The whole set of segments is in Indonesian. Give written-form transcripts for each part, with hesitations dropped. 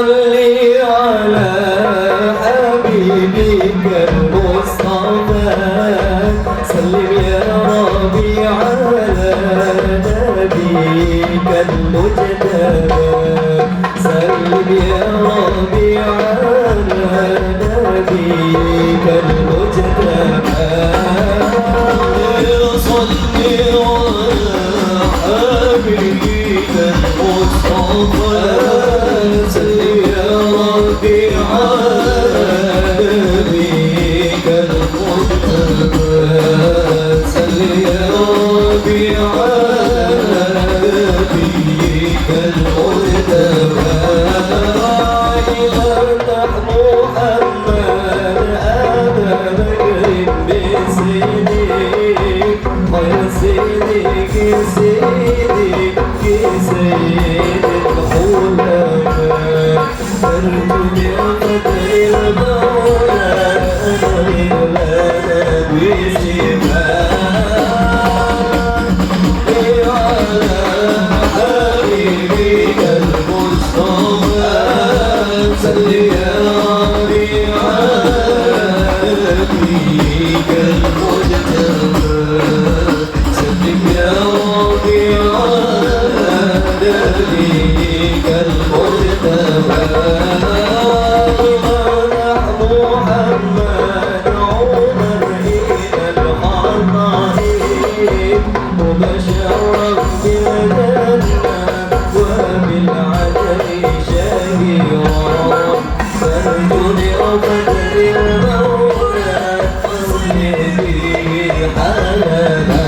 على حبيبك المصطفى سلم يا ربي على نبيك المجتبى سلم يا ربي على نبيك المجتبى صل على حبيبك المصطفى سلم يا ربي على نبيك المجتبى سلم يا ربي على نبيك المجتبى سيدك سيد الخلفاء فرد بقدر المولى أمر لنا بسماء على حبيبك المصطفى صل يا ربي على نبيك المجتبى سلم يا ربي على نبيك المجتبى ونحن محمد عمر إلى الحضارين وبشرا بالجنة وبالعدل شهيرا فرد لقدر المولى أصلح به حالنا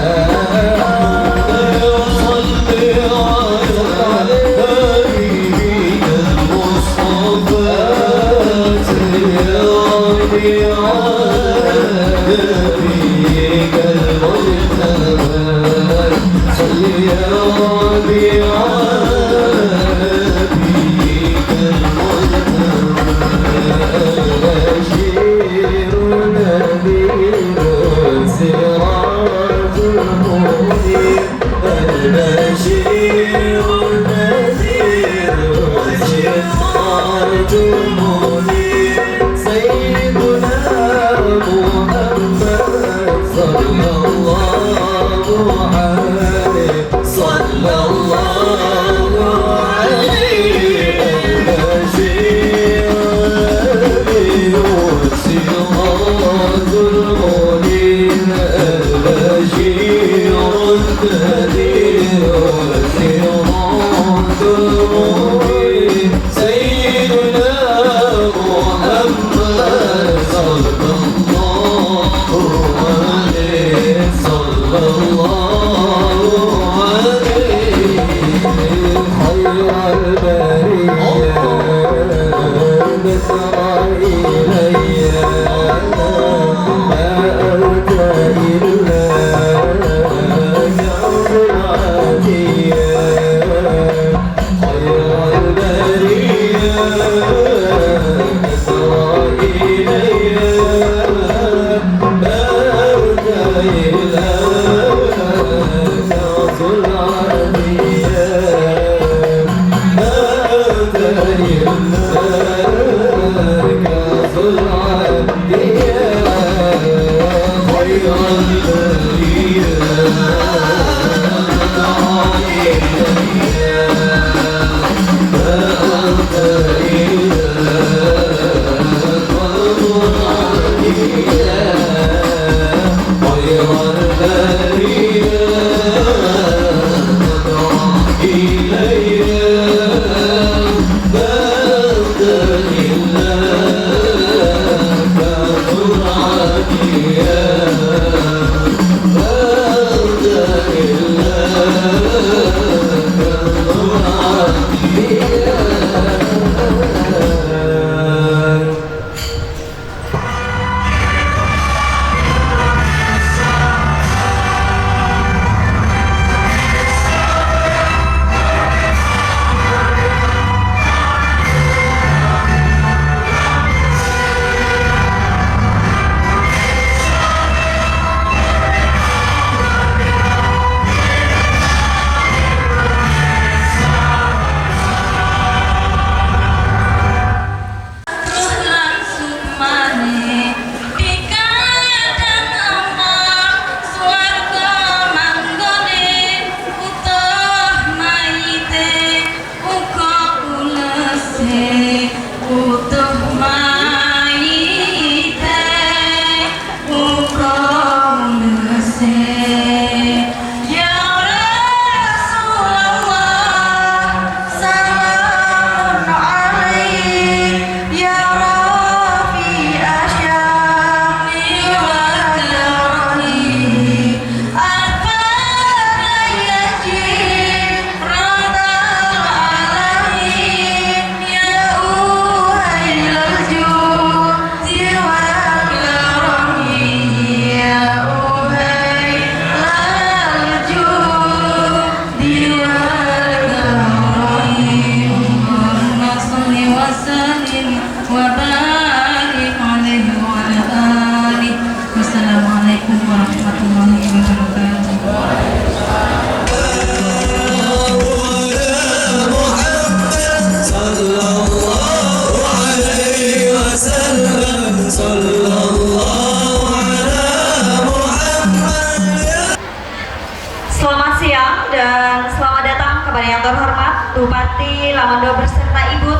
نبيك المجتبى صل يا ربي على نبيك المجتبى البشير نذير سراج المنير البشير نذير سراج المنير سيدنا محمد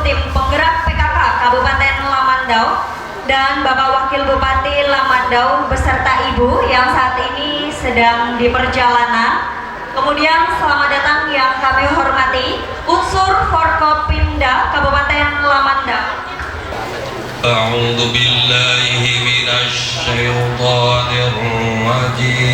Tim Penggerak PKK Kabupaten Lamandau dan Bapak Wakil Bupati Lamandau beserta Ibu yang saat ini sedang di perjalanan. Kemudian selamat datang yang kami hormati unsur Forkopimda Kabupaten Lamandau. A'udzu billahi minasy syaithanir rajim.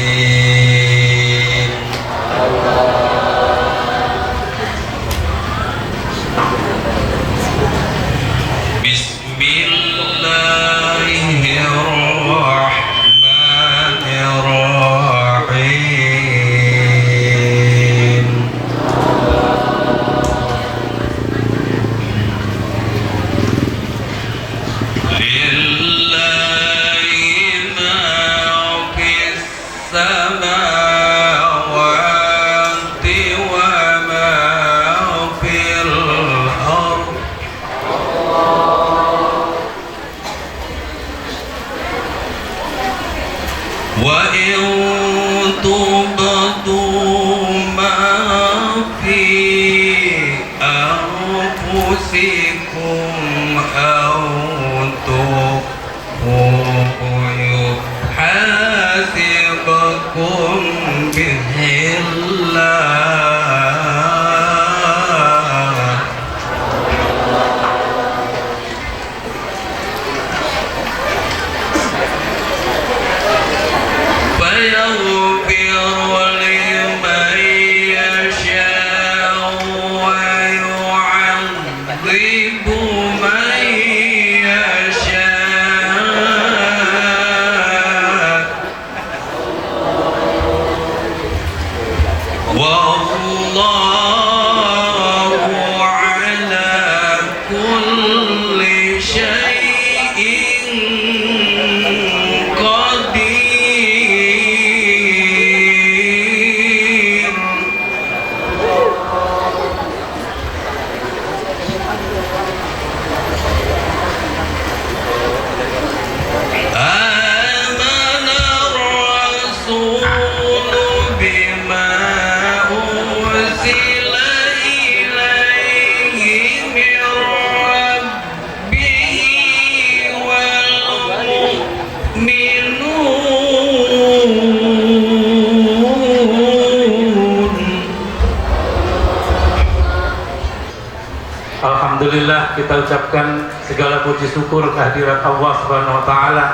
Alhamdulillah, kita ucapkan segala puji syukur kehadirat Allah Subhanahu wa taala.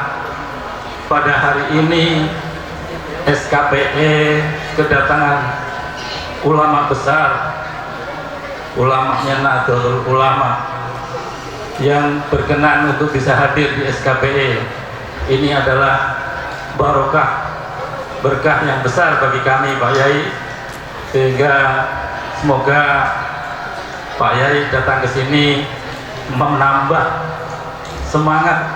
Pada hari ini SKPE kedatangan ulama besar, ulamanya Nahdlatul Ulama yang berkenan untuk bisa hadir di SKPE. Ini adalah berkah yang besar bagi kami Pak Yai, sehingga semoga Pak Yai datang ke sini menambah semangat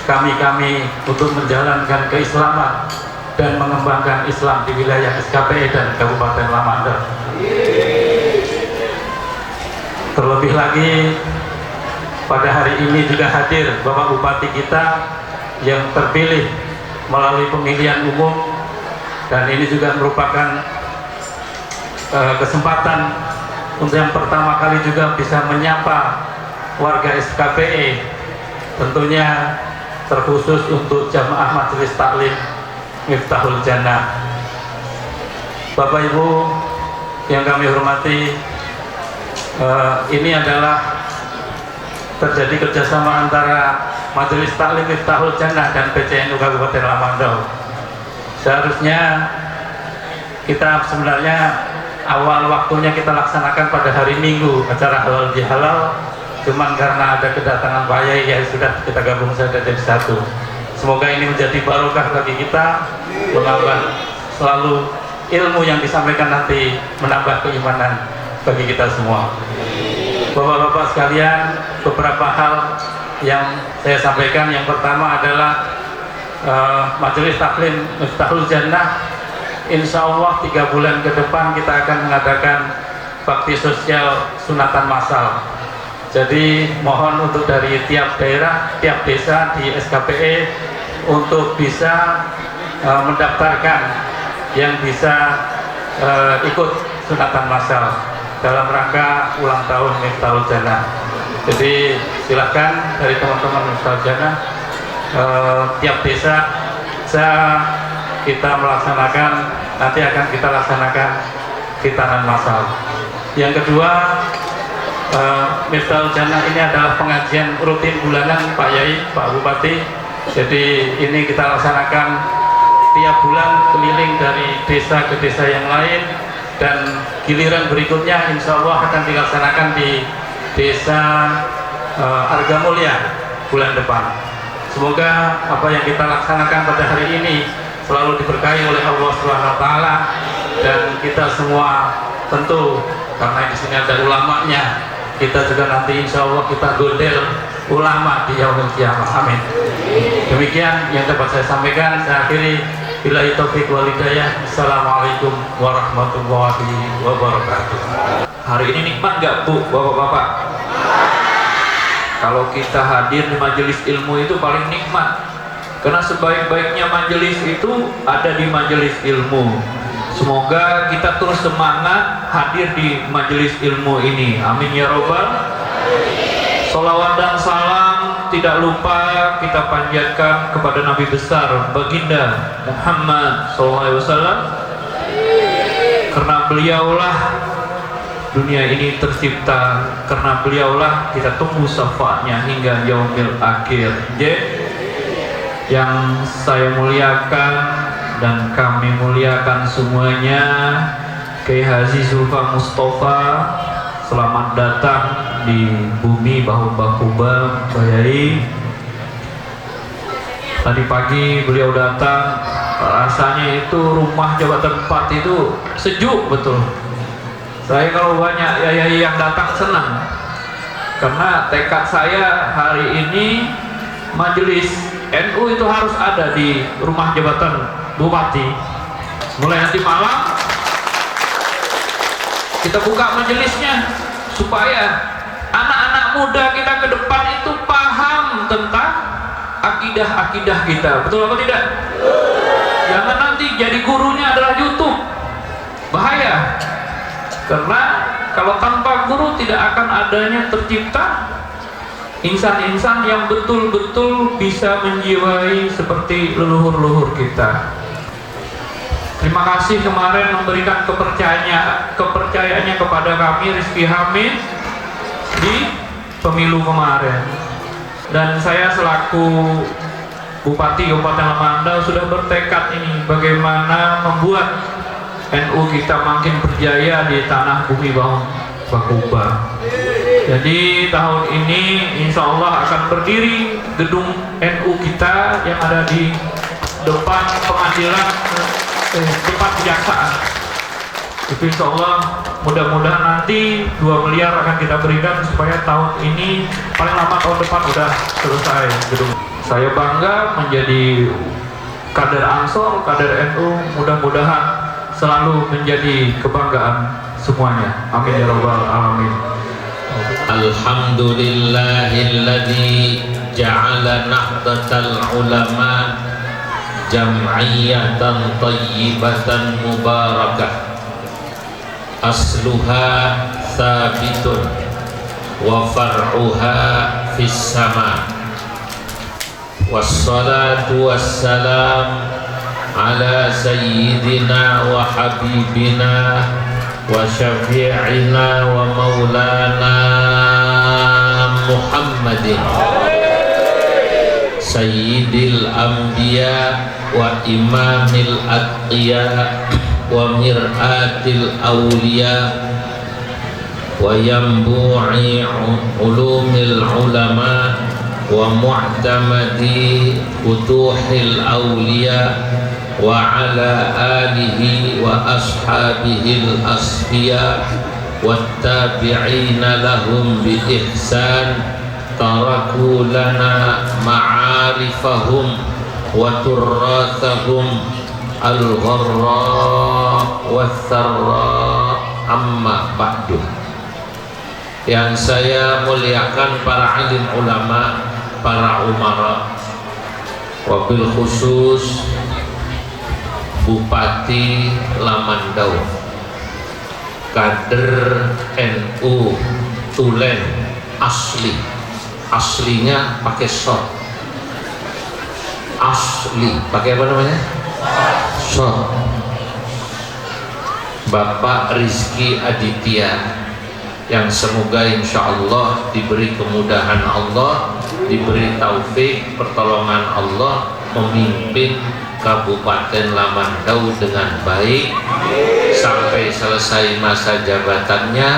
kami untuk menjalankan keislaman dan mengembangkan Islam di wilayah SKPE dan Kabupaten Lamandau. Terlebih lagi pada hari ini juga hadir Bapak Bupati kita yang terpilih melalui pemilihan umum, dan ini juga merupakan kesempatan untuk yang pertama kali juga bisa menyapa warga SKPE, tentunya terkhusus untuk jamaah Majelis Taklim Miftahul Jannah. Bapak Ibu yang kami hormati, ini adalah terjadi kerjasama antara Majelis Taklim Miftahul Jannah dan PCNU Kabupaten Lamandau. Seharusnya kita sebenarnya awal waktunya kita laksanakan pada hari Minggu acara halal bihalal, cuman karena ada kedatangan Pak Yai ya sudah kita gabung saja jadi satu. Semoga ini menjadi barokah bagi kita, menambah selalu ilmu yang disampaikan nanti, menambah keimanan bagi kita semua. Bapak-bapak sekalian, beberapa hal yang saya sampaikan. Yang pertama adalah Majelis Taklim Miftahul Jannah, insya Allah 3 bulan ke depan kita akan mengadakan bakti sosial sunatan massal. Jadi mohon untuk dari tiap daerah, tiap desa di SKPE untuk bisa mendaftarkan yang bisa ikut sunatan massal dalam rangka ulang tahun Miftahul Jannah. Jadi silakan dari teman-teman Sarjana, tiap desa kita melaksanakan, nanti akan kita laksanakan khitanan massal. Yang kedua, Miftahul Jannah ini adalah pengajian rutin bulanan Pak Yai, Pak Bupati. Jadi ini kita laksanakan tiap bulan keliling dari desa ke desa yang lain, dan giliran berikutnya insya Allah akan dilaksanakan di desa Argamulya bulan depan. Semoga apa yang kita laksanakan pada hari ini selalu diberkahi oleh Allah Subhanahu wa taala, dan kita semua tentu karena di sini ada ulamanya, kita juga nanti insya Allah kita gondel ulama di yaumil qiyamah. Amin. Demikian yang dapat saya sampaikan. Saya akhiri, billahi taufiq wal hidayah. Assalamualaikum warahmatullahi wabarakatuh. Hari ini nikmat gak Bu, Bapak-bapak? Kalau kita hadir di majelis ilmu itu paling nikmat, karena sebaik-baiknya majelis itu ada di majelis ilmu. Semoga kita terus semangat hadir di majelis ilmu ini. Amin ya robbal. Salawat dan salam tidak lupa kita panjatkan kepada Nabi besar Baginda Muhammad SAW, karena beliaulah dunia ini tercipta, karena beliaulah kita tunggu syafaatnya hingga yaumil akhir. Yang saya muliakan dan kami muliakan semuanya, Kiai Haji Zulfa Mustafa, selamat datang di bumi Bahu Bakuba, Bayai. Tadi pagi beliau datang, rasanya itu rumah jabatan 4 itu sejuk betul. Saya kalau banyak yayai yang datang senang, karena tekad saya hari ini majelis NU itu harus ada di rumah jabatan Bupati. Mulai nanti malam kita buka majelisnya supaya anak-anak muda kita ke depan itu paham tentang akidah-akidah kita. Betul apa tidak? Jangan nanti jadi gurunya adalah YouTube. Bahaya. Karena kalau tanpa guru tidak akan adanya tercipta insan-insan yang betul-betul bisa menjiwai seperti leluhur-leluhur kita. Terima kasih kemarin memberikan kepercayaannya kepada kami, Rizky Hamid, di pemilu kemarin. Dan saya selaku Bupati Kabupaten Lamandau sudah bertekad ini bagaimana membuat NU kita makin berjaya di tanah bumi Bakuba. Jadi tahun ini insya Allah akan berdiri gedung NU kita yang ada di depan pengadilan, depan kejaksaan. Itu insya Allah mudah-mudahan nanti 2 miliar akan kita berikan supaya tahun ini paling lama tahun depan udah selesai gedung. Saya bangga menjadi kader Ansor, kader NU, mudah-mudahan selalu menjadi kebanggaan semuanya. Amin ya rabbal alamin. Alhamdulillahilladzi ja'ala nahdatal ulama jam'iyatan tayyibatan mubarakah, asluha thabitun wa far'uha fis sama. Wassalatu wassalam ala sayyidina wa habibina wa syafi'ina wa maulana Muhammadin sayyidil anbiya wa imamil atqiya wa mir'atil awliya wa yambu'i ulumil ulama wa mu'tamadi futuhil awliya wa ala alihi wa ashabihil asfiya wa tabi'ina lahum bi ihsan taraku lana ma'arifahum wa turrathahum al-gharra wa tharra amma ba'du. Yang saya muliakan para alim ulama, para umara, wabil khusus Bupati Lamandau, kader NU Tulen asli. Aslinya pakai short. Asli pakai apa namanya? Short. Bapak Rizky Aditya, yang semoga insya Allah diberi kemudahan Allah, diberi taufik pertolongan Allah, memimpin Kabupaten Lamandau dengan baik sampai selesai masa jabatannya.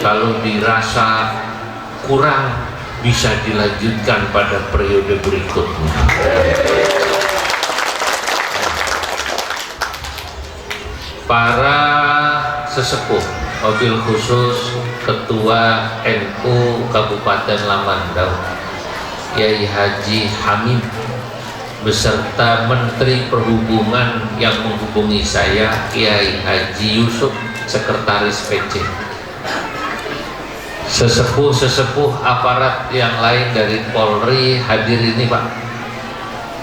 Kalau dirasa kurang, bisa dilanjutkan pada periode berikutnya. Para sesepuh, wabil khusus Ketua NU Kabupaten Lamandau, Kiai Haji Hamid, beserta Menteri Perhubungan yang menghubungi saya, Kiai Haji Yusuf, Sekretaris PC, sesepuh-sesepuh aparat yang lain dari Polri hadir ini Pak,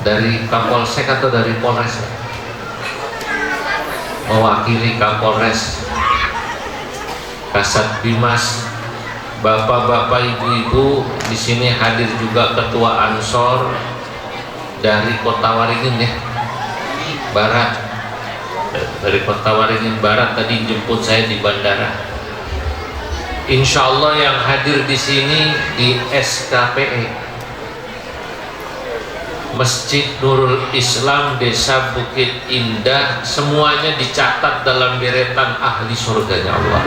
dari Kapolsek atau dari Polres? Mewakili Kapolres, Kasat Bimas, bapak-bapak, ibu-ibu. Di sini hadir juga Ketua Ansor dari Kota Waringin ya, Barat, dari Kota Waringin Barat tadi jemput saya di bandara. Insya Allah yang hadir di sini di SKPE Masjid Nurul Islam Desa Bukit Indah, semuanya dicatat dalam deretan ahli surganya Allah.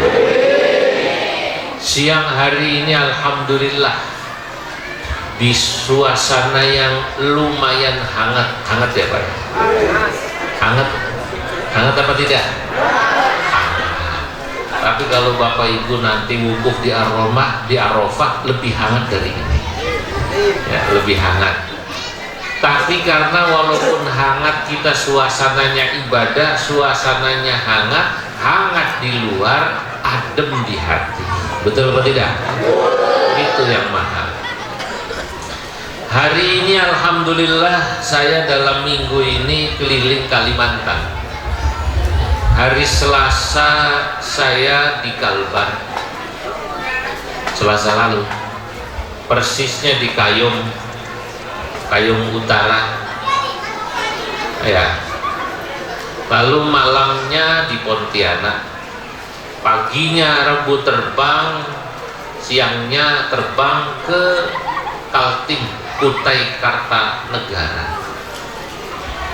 Siang hari ini alhamdulillah di suasana yang lumayan hangat ya Pak. Hangat apa tidak? Tapi kalau Bapak Ibu nanti wukuf di Arafah lebih hangat dari ini ya, lebih hangat. Tapi karena walaupun hangat, kita suasananya ibadah, suasananya hangat di luar, adem di hati. Betul atau tidak? Itu yang mahal. Hari ini alhamdulillah saya dalam minggu ini keliling Kalimantan. Hari Selasa saya di Kalbar, Selasa lalu, persisnya di Kayong Utara ya. Lalu malamnya di Pontianak, paginya Rabu terbang, siangnya terbang ke Kaltim, Kutai Kartanegara,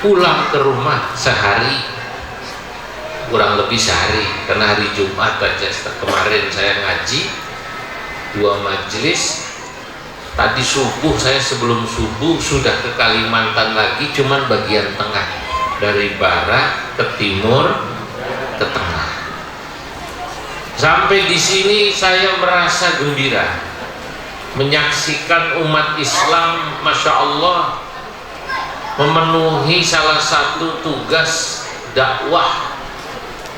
pulang ke rumah sehari, kurang lebih sehari, karena hari Jumat aja kemarin saya ngaji 2 majelis. Tadi subuh saya sebelum subuh sudah ke Kalimantan lagi, cuman bagian tengah, dari barat ke timur ke tengah. Sampai di sini saya merasa gembira menyaksikan umat Islam, masya Allah, memenuhi salah satu tugas dakwah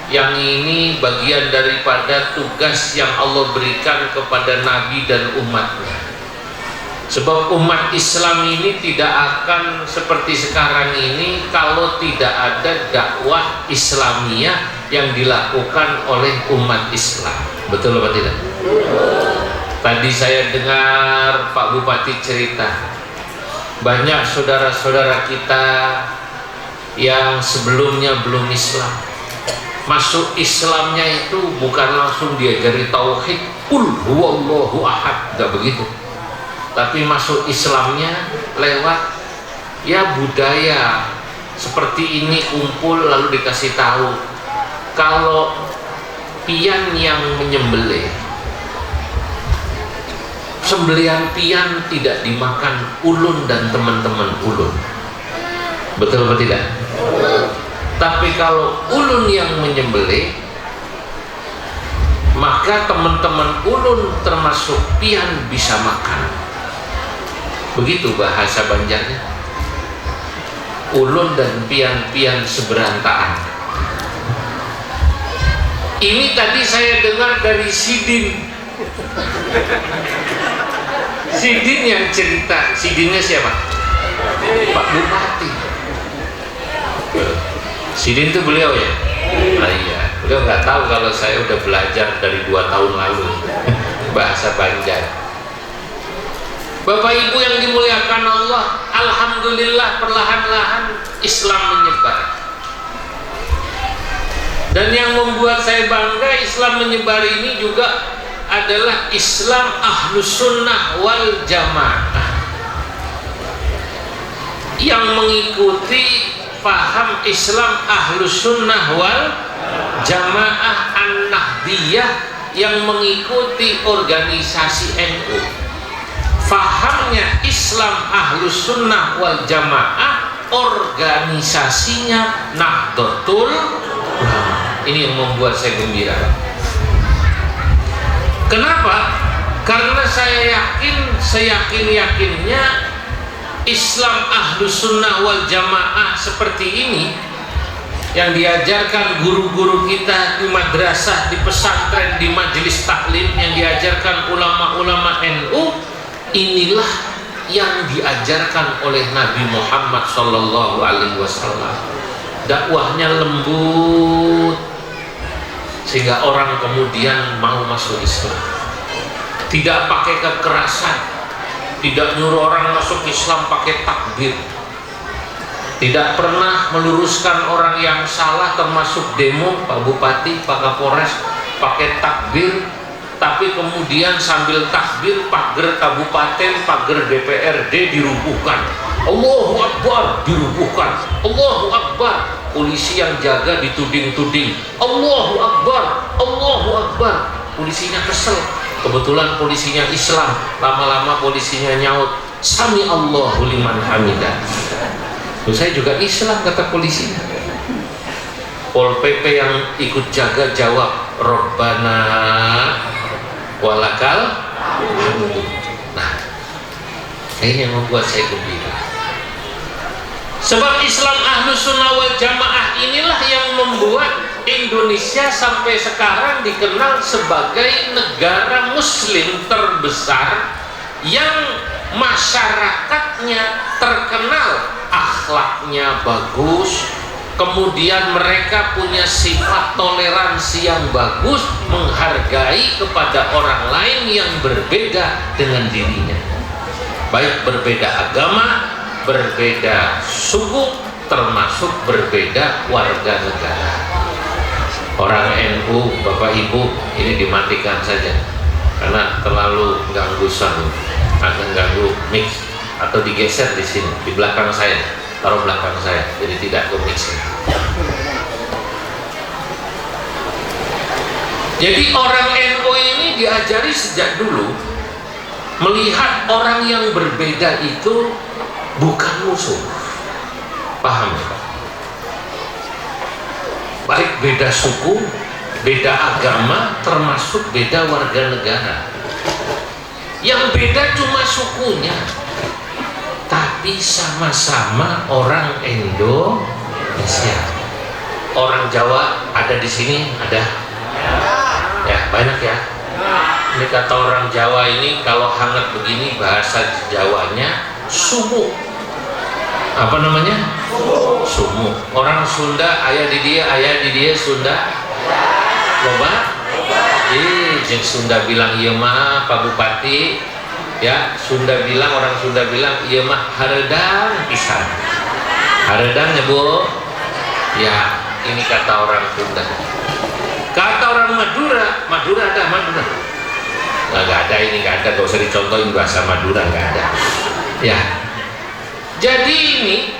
yang ini bagian daripada tugas yang Allah berikan kepada Nabi dan umatnya. Sebab umat Islam ini tidak akan seperti sekarang ini kalau tidak ada dakwah Islamiyah yang dilakukan oleh umat Islam. Betul apa tidak? Tadi saya dengar Pak Bupati cerita, banyak saudara-saudara kita yang sebelumnya belum Islam, masuk Islamnya itu bukan langsung diajari tauhid, qul huwallahu ahad, enggak begitu. Tapi masuk Islamnya lewat ya budaya seperti ini, kumpul lalu dikasih tahu kalau pian yang menyembelih, sembelihan pian tidak dimakan ulun dan teman-teman ulun. Betul atau tidak? Tapi kalau ulun yang menyembelih, maka teman-teman ulun termasuk pian bisa makan. Begitu bahasa Banjarnya. Ulun dan pian-pian seberantaan. Ini tadi saya dengar dari Sidin. Sidin yang cerita. Sidinnya siapa? Pak Bupati. Sidin itu beliau ya? Nah, iya. Beliau nggak tahu kalau saya udah belajar dari 2 tahun lalu bahasa Banjar. Bapak Ibu yang dimuliakan Allah, alhamdulillah perlahan-lahan Islam menyebar. Dan yang membuat saya bangga Islam menyebar ini juga adalah Islam Ahlus Sunnah wal Jamaah yang mengikuti paham Islam Ahlus Sunnah wal Jamaah An-Nahdiyah yang mengikuti organisasi NU. Fahamnya Islam Ahlus Sunnah wal Jamaah, organisasinya Nahdlatul Ulama. Ini yang membuat saya gembira. Kenapa? Karena saya yakin, seyakin-yakinnya Islam Ahlus Sunnah wal Jamaah seperti ini yang diajarkan guru-guru kita di madrasah, di pesantren, di majelis taklim, yang diajarkan ulama-ulama NU, inilah yang diajarkan oleh Nabi Muhammad SAW. Dakwahnya lembut sehingga orang kemudian mau masuk Islam. Tidak pakai kekerasan, tidak nyuruh orang masuk Islam pakai takbir, tidak pernah meluruskan orang yang salah termasuk demo Pak Bupati, Pak Kapolres pakai takbir, tapi kemudian sambil takbir pagar kabupaten, pagar DPRD dirubuhkan. Allahu Akbar, dirubuhkan. Allahu Akbar, polisi yang jaga dituding-tuding. Allahu Akbar, Allahu Akbar. Polisinya kesel, kebetulan polisinya Islam. Lama-lama polisinya nyaut, Sami Allahu liman hamidah. Saya juga Islam, kata polisinya. Pol PP yang ikut jaga jawab, Rabbana walakal hamdu. Nah, ini yang membuat saya gembira. Sebab Islam Ahlus Sunnah wal Jamaah inilah yang membuat Indonesia sampai sekarang dikenal sebagai negara Muslim terbesar yang masyarakatnya terkenal akhlaknya bagus, kemudian mereka punya sifat toleransi yang bagus, menghargai kepada orang lain yang berbeda dengan dirinya, baik berbeda agama, berbeda suku, termasuk berbeda warga negara. Orang NU, Bapak Ibu, ini dimatikan saja karena terlalu ganggu sound, akan ganggu mix, atau digeser di sini, di belakang saya, taruh belakang saya, jadi tidak ke mix. Jadi orang NU ini diajari sejak dulu melihat orang yang berbeda itu bukan musuh. Paham ya Pak? Baik beda suku, beda agama, termasuk beda warga negara. Yang beda cuma sukunya, tapi sama-sama orang Indonesia. Orang Jawa ada di sini, ada? Ya, banyak ya. Ini kata orang Jawa ini kalau hangat begini bahasa Jawanya sumuk. Apa namanya? Sumuk. Orang Sunda ayah di dia Sunda. Loba? Jeng Sunda bilang iya mah Pak Bupati. Ya, orang Sunda bilang iya mah haredang pisan. Haredang ya Bu. Ya, ini kata orang Sunda. Kata orang Madura ada Madura. Nggak ada, ini nggak ada, gak usah dicontohin bahasa Madura, nggak ada. Ya, jadi ini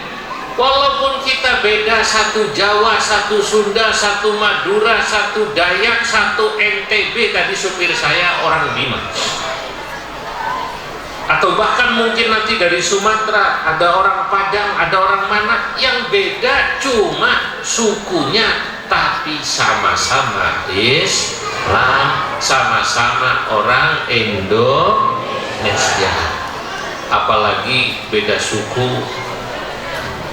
walaupun kita beda, satu Jawa, satu Sunda, satu Madura, satu Dayak, satu NTB, tadi supir saya orang Bima, atau bahkan mungkin nanti dari Sumatera, ada orang Padang, ada orang mana, yang beda cuma sukunya, tapi sama-sama Islam, sama-sama orang Indonesia. Apalagi beda suku,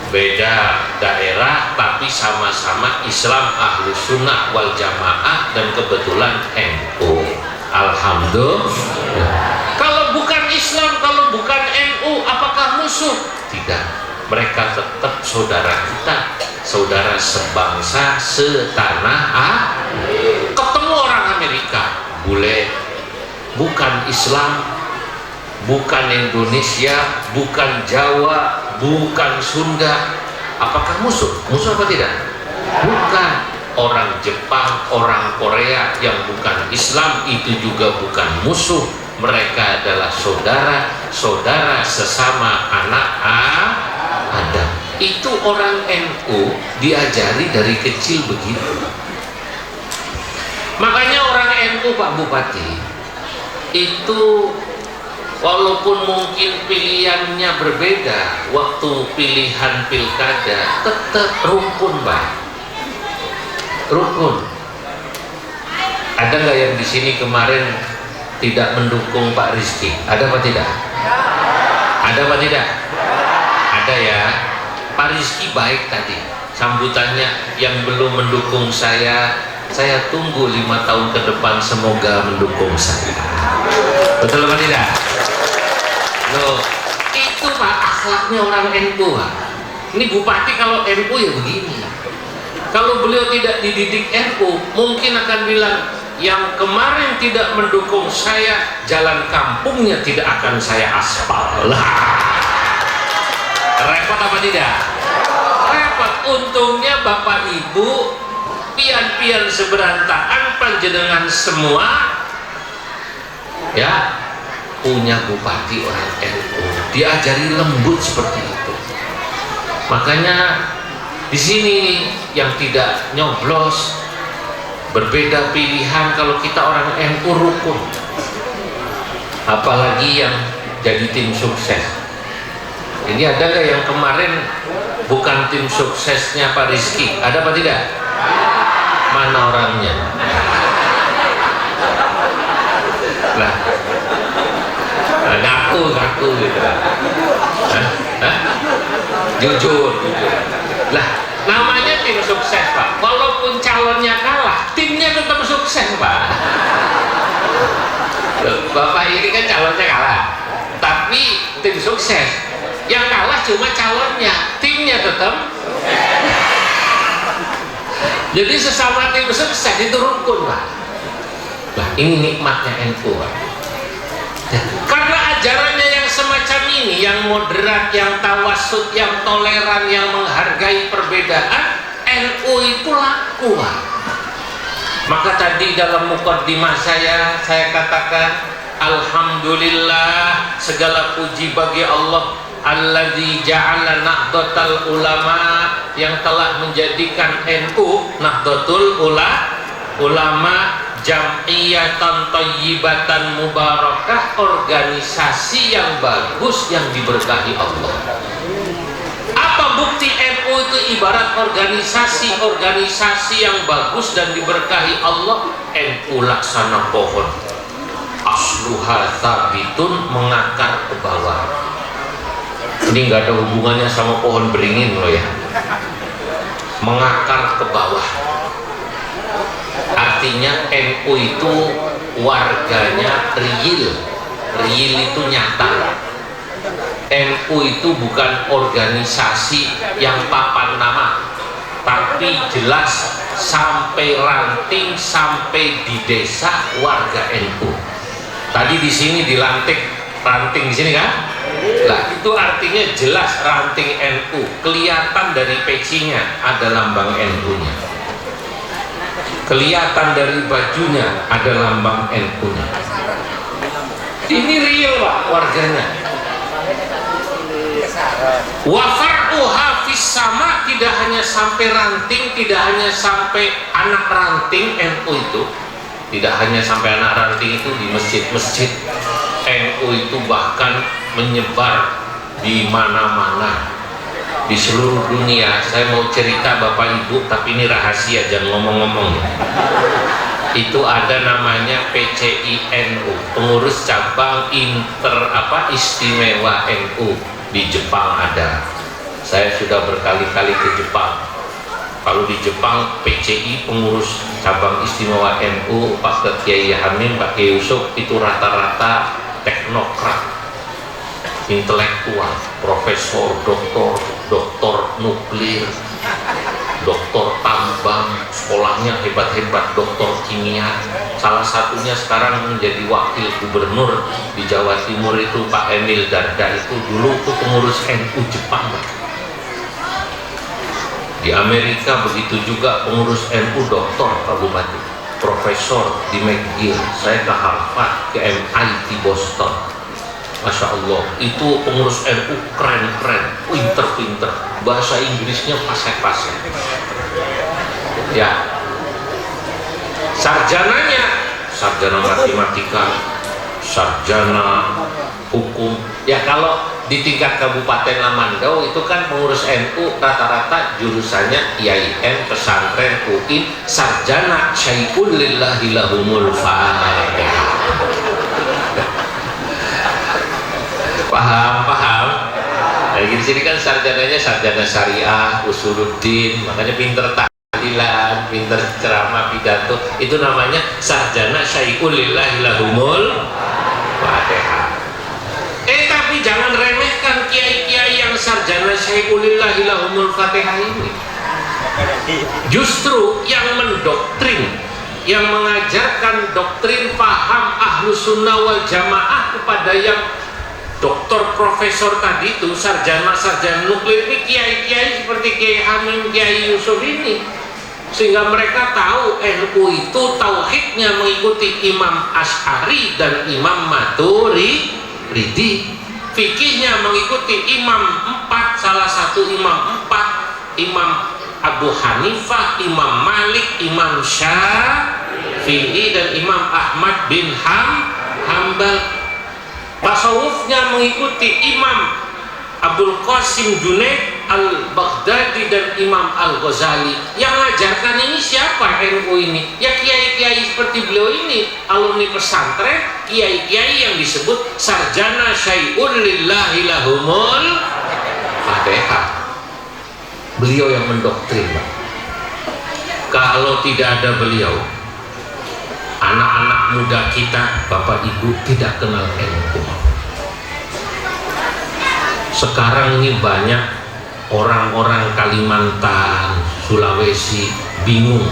beda daerah, tapi sama-sama Islam Ahlus Sunnah wal Jamaah, dan kebetulan NU. Alhamdulillah. Kalau bukan Islam, kalau bukan NU, apakah musuh? Tidak, mereka tetap saudara kita, saudara sebangsa, setanah air. Ketemu orang Amerika, bule, bukan Islam, bukan Indonesia, bukan Jawa, bukan Sunda. Apakah musuh? Musuh apa tidak? Bukan. Orang Jepang, orang Korea yang bukan Islam itu juga bukan musuh. Mereka adalah saudara sesama anak Adam. Itu orang NU diajari dari kecil begitu. Makanya orang NU, Pak Bupati, itu walaupun mungkin pilihannya berbeda, waktu pilihan pilkada tetap rukun, Pak. Rukun. Ada nggak yang di sini kemarin tidak mendukung Pak Rizky? Ada apa tidak? Ada apa tidak? Ada ya. Pak Rizky baik tadi sambutannya. Yang belum mendukung saya tunggu 5 tahun ke depan semoga mendukung saya. Betul apa tidak? Loh, itu Pak akhlaknya orang NU, Pak. Ini Bupati kalau NU ya begini. Kalau beliau tidak dididik NU, mungkin akan bilang, yang kemarin tidak mendukung saya, jalan kampungnya tidak akan saya aspal. Repot apa tidak? Repot. Untungnya Bapak Ibu, pian-pian seberantakan panjenengan semua, ya, punya bupati orang NU, diajari lembut seperti itu. Makanya di sini yang tidak nyoblos, berbeda pilihan, kalau kita orang NU rukun. Apalagi yang jadi tim sukses. Ini ada nggak yang kemarin bukan tim suksesnya Pak Rizky? Ada apa tidak? Mana orangnya? Lah, ngaku gitu. Jujur. Lah, namanya tim sukses, Pak. Walaupun calonnya kalah, timnya tetap sukses, Pak. Loh, Bapak ini kan calonnya kalah, tapi tim sukses. Yang kalah cuma calonnya, timnya tetap. Jadi sesama tim sukses itu rukun, Pak. Nah, ini nikmatnya NU, Pak. Karena ajarannya yang semacam ini, yang moderat, yang tawasud, yang toleran, yang menghargai perbedaan, NU itu laku, Pak. Maka tadi dalam mukaddimah saya katakan, alhamdulillah, segala puji bagi Allah, alladzi ja'ala nahdlatul ulama, yang telah menjadikan NU, Nahdlatul Ulama, jam'iyatan thayyibatan mubarakah, organisasi yang bagus yang diberkahi Allah. Apa bukti NU itu ibarat organisasi yang bagus dan diberkahi Allah? NU laksana pohon, asluha thabitun, mengakar ke bawah. Ini nggak ada hubungannya sama pohon beringin loh ya, mengakar ke bawah. Artinya NU itu warganya real itu nyata. NU itu bukan organisasi yang papan nama, tapi jelas sampai ranting, sampai di desa warga NU. Tadi di sini dilantik ranting di sini kan? Lah itu artinya jelas ranting NU, kelihatan dari pecinya ada lambang NU-nya. Kelihatan dari bajunya ada lambang NU-nya. Ini real, Pak, warganya. Wa far'uha fis sama, tidak hanya sampai ranting, tidak hanya sampai anak ranting NU itu, tidak hanya sampai anak ranting itu di masjid-masjid. NU itu bahkan menyebar di mana-mana di seluruh dunia. Saya mau cerita Bapak Ibu, tapi ini rahasia, jangan ngomong-ngomong. Itu ada namanya PCI NU, pengurus cabang istimewa NU di Jepang ada. Saya sudah berkali-kali ke Jepang. Kalau di Jepang PCI, pengurus cabang istimewa NU, Pak Kiai Hamim, Pak Kiai Yusuf, itu rata-rata teknokrat, intelektual, profesor, doktor nuklir. doktor tambang, sekolahnya hebat-hebat, doktor kimia. Salah satunya sekarang menjadi wakil gubernur di Jawa Timur itu Pak Emil Dardak, itu dulu tuh pengurus NU Jepang. Di Amerika begitu juga pengurus NU doktor Pak Bupati, profesor di McGill. Saya ke Harvard, ke MIT Boston. Masya Allah, itu pengurus NU keren-keren, pinter-pinter, bahasa Inggrisnya fasih-fasih. Ya, sarjananya, sarjana matematika, sarjana hukum. Ya, kalau di tingkat Kabupaten Lamandau itu kan pengurus NU rata-rata jurusannya IAIN, pesantren, UI, sarjana syaikun lillahi lahumul fatihah. Paham. Nah, di sini kan sarjananya sarjana syariah, usuluddin, makanya pinter tahlilan, pinter ceramah, pidato, itu namanya sarjana syaikun lillahi lahumul fatihah. Tapi jangan remehkan kiai-kiai yang sarjana syaikun lillahi lahumul fatihah ini. Justru yang mendoktrin, yang mengajarkan doktrin paham ahlus sunnah wal jamaah kepada yang doktor profesor tadi itu, sarjana nuklir ini, kiai-kiai seperti Kiai Hamim, Kiai Yusuf ini, sehingga mereka tahu NU itu tauhidnya mengikuti Imam Asy'ari dan Imam Maturidi, fikihnya mengikuti Imam 4, salah satu Imam 4, Imam Abu Hanifah, Imam Malik, Imam Syafi'i, dan Imam Ahmad bin Hambal. Tasawufnya mengikuti Imam Abdul Qasim Junaid Al-Baghdadi dan Imam Al-Ghazali. Yang mengajarkan ini siapa? NU ini ya kiai-kiai seperti beliau ini, alumni pesantren, kiai-kiai yang disebut sarjana syai'un lillahi lahumul fatihah. Beliau yang mendoktrin. Kalau tidak ada beliau, anak-anak muda kita, bapak ibu tidak kenal NU. Sekarang ini banyak orang-orang Kalimantan, Sulawesi bingung,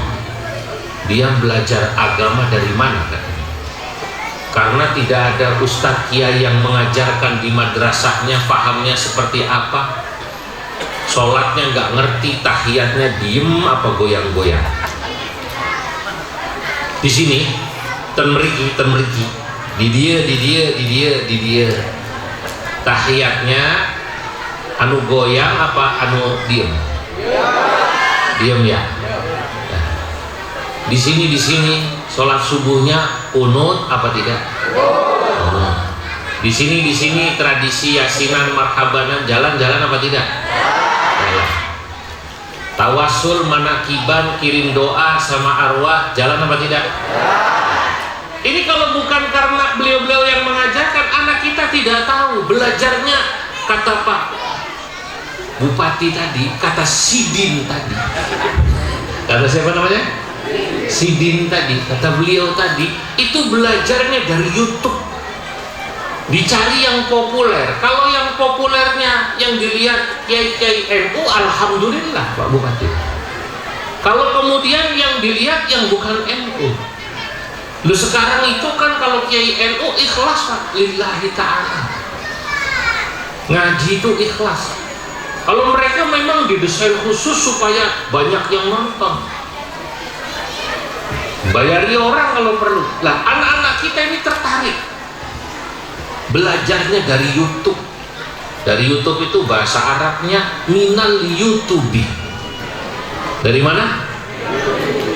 dia belajar agama dari mana katanya? Karena tidak ada ustadz kiai yang mengajarkan di madrasahnya, pahamnya seperti apa, sholatnya nggak ngerti, tahiyatnya diem apa goyang-goyang. Di sini temriki, di dia tahiyatnya anu goyang apa anu diem ya. Nah, di sini sholat subuhnya kunut apa tidak? Di sini tradisi yasinan marhabanan jalan-jalan apa tidak? Jalan. Tawasul manakiban, kirim doa sama arwah, jalan apa tidak? Ini kalau bukan karena beliau-beliau yang mengajarkan, anak kita tidak tahu. Belajarnya kata Pak Bupati tadi, kata Sidin tadi, kata siapa namanya? Sidin tadi, kata beliau tadi, itu belajarnya dari YouTube. Dicari yang populer. Kalau yang populernya yang dilihat kiai-kiai NU, alhamdulillah Pak Bupati. Kalau kemudian yang dilihat yang bukan NU, lu sekarang itu kan kalau kiai NU ikhlas Pak, lillahi ta'ala, ngaji itu ikhlas. Kalau mereka memang didesain khusus supaya banyak yang nonton, bayari orang kalau perlu. Lah anak-anak kita ini tertarik, belajarnya dari YouTube. Dari YouTube itu bahasa Arabnya minal YouTubi. Dari mana?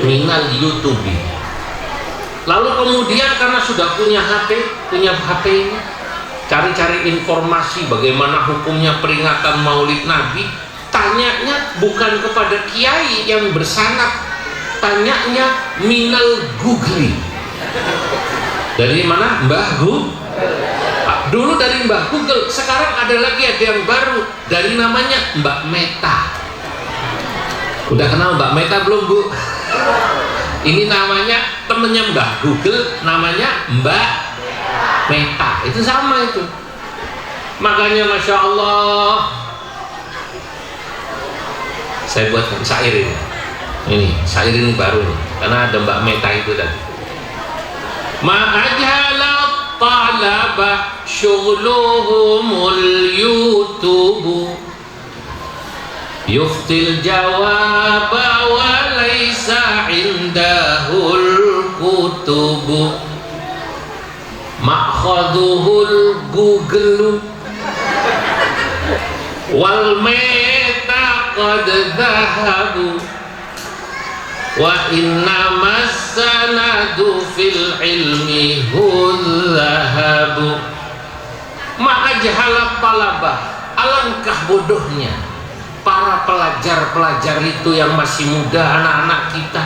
Minal YouTubi. Lalu kemudian karena sudah punya HP ini, cari-cari informasi bagaimana hukumnya peringatan Maulid Nabi. Tanyanya bukan kepada kiai yang bersanad, tanyanya minal Google. Dari mana? Mbah Google. Dulu dari Mbah Google, sekarang ada yang baru, dari namanya Mbak Meta. Udah kenal Mbak Meta belum Bu? Ini namanya temennya Mbah Google, namanya Mbak Meta. Itu sama itu. Makanya Masya Allah, saya buatkan syair ini. Ini syair ini baru nih, karena ada Mbak Meta itu tadi. Ma'ajhala talaba syughluhumul YouTube yuftil jawaba wa laysa indahul kutubu ma'khaduhul Google wal meta qad dhahabu wa inna masanadu fil ilmi hudhahabu. Ma'ajhala talabah, alangkah bodohnya para pelajar-pelajar itu yang masih muda, anak-anak kita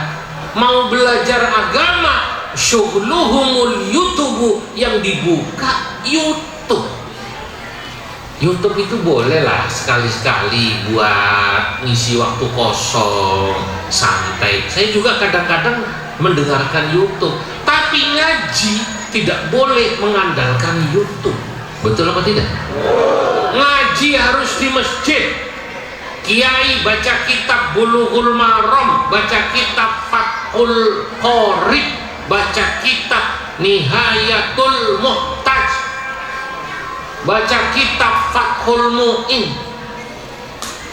mau belajar agama, syughluhumul YouTube, yang dibuka YouTube. YouTube itu bolehlah sekali-sekali buat ngisi waktu kosong, santai. Saya juga kadang-kadang mendengarkan YouTube, tapi ngaji tidak boleh mengandalkan YouTube. Betul apa tidak? Ngaji harus di masjid. Kiai baca kitab Bulughul Maram, baca kitab Fathul Qorib, baca kitab Nihayatul Muhtaj, baca kitab Fathul Mu'in.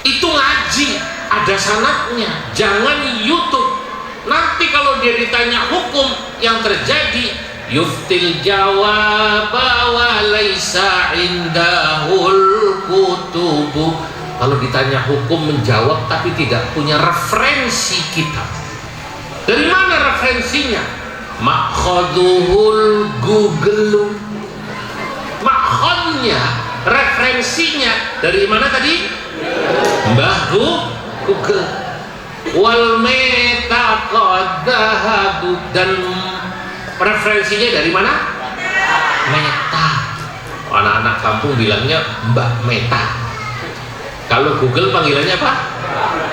Itu ngaji, ada sanadnya. Jangan YouTube. Nanti kalau dia ditanya hukum, yang terjadi yuftil jawaba wa laisa indahul kutubu. Kalau ditanya hukum menjawab tapi tidak punya referensi kitab. Dari mana referensinya? Ma'khaduhul Google. Makhonnya, referensinya dari mana tadi? Mbah Google. Wal meta qad dhahabu, dan referensinya dari mana? Meta. Anak-anak kampung bilangnya Mbak Meta. Kalau Google panggilannya apa?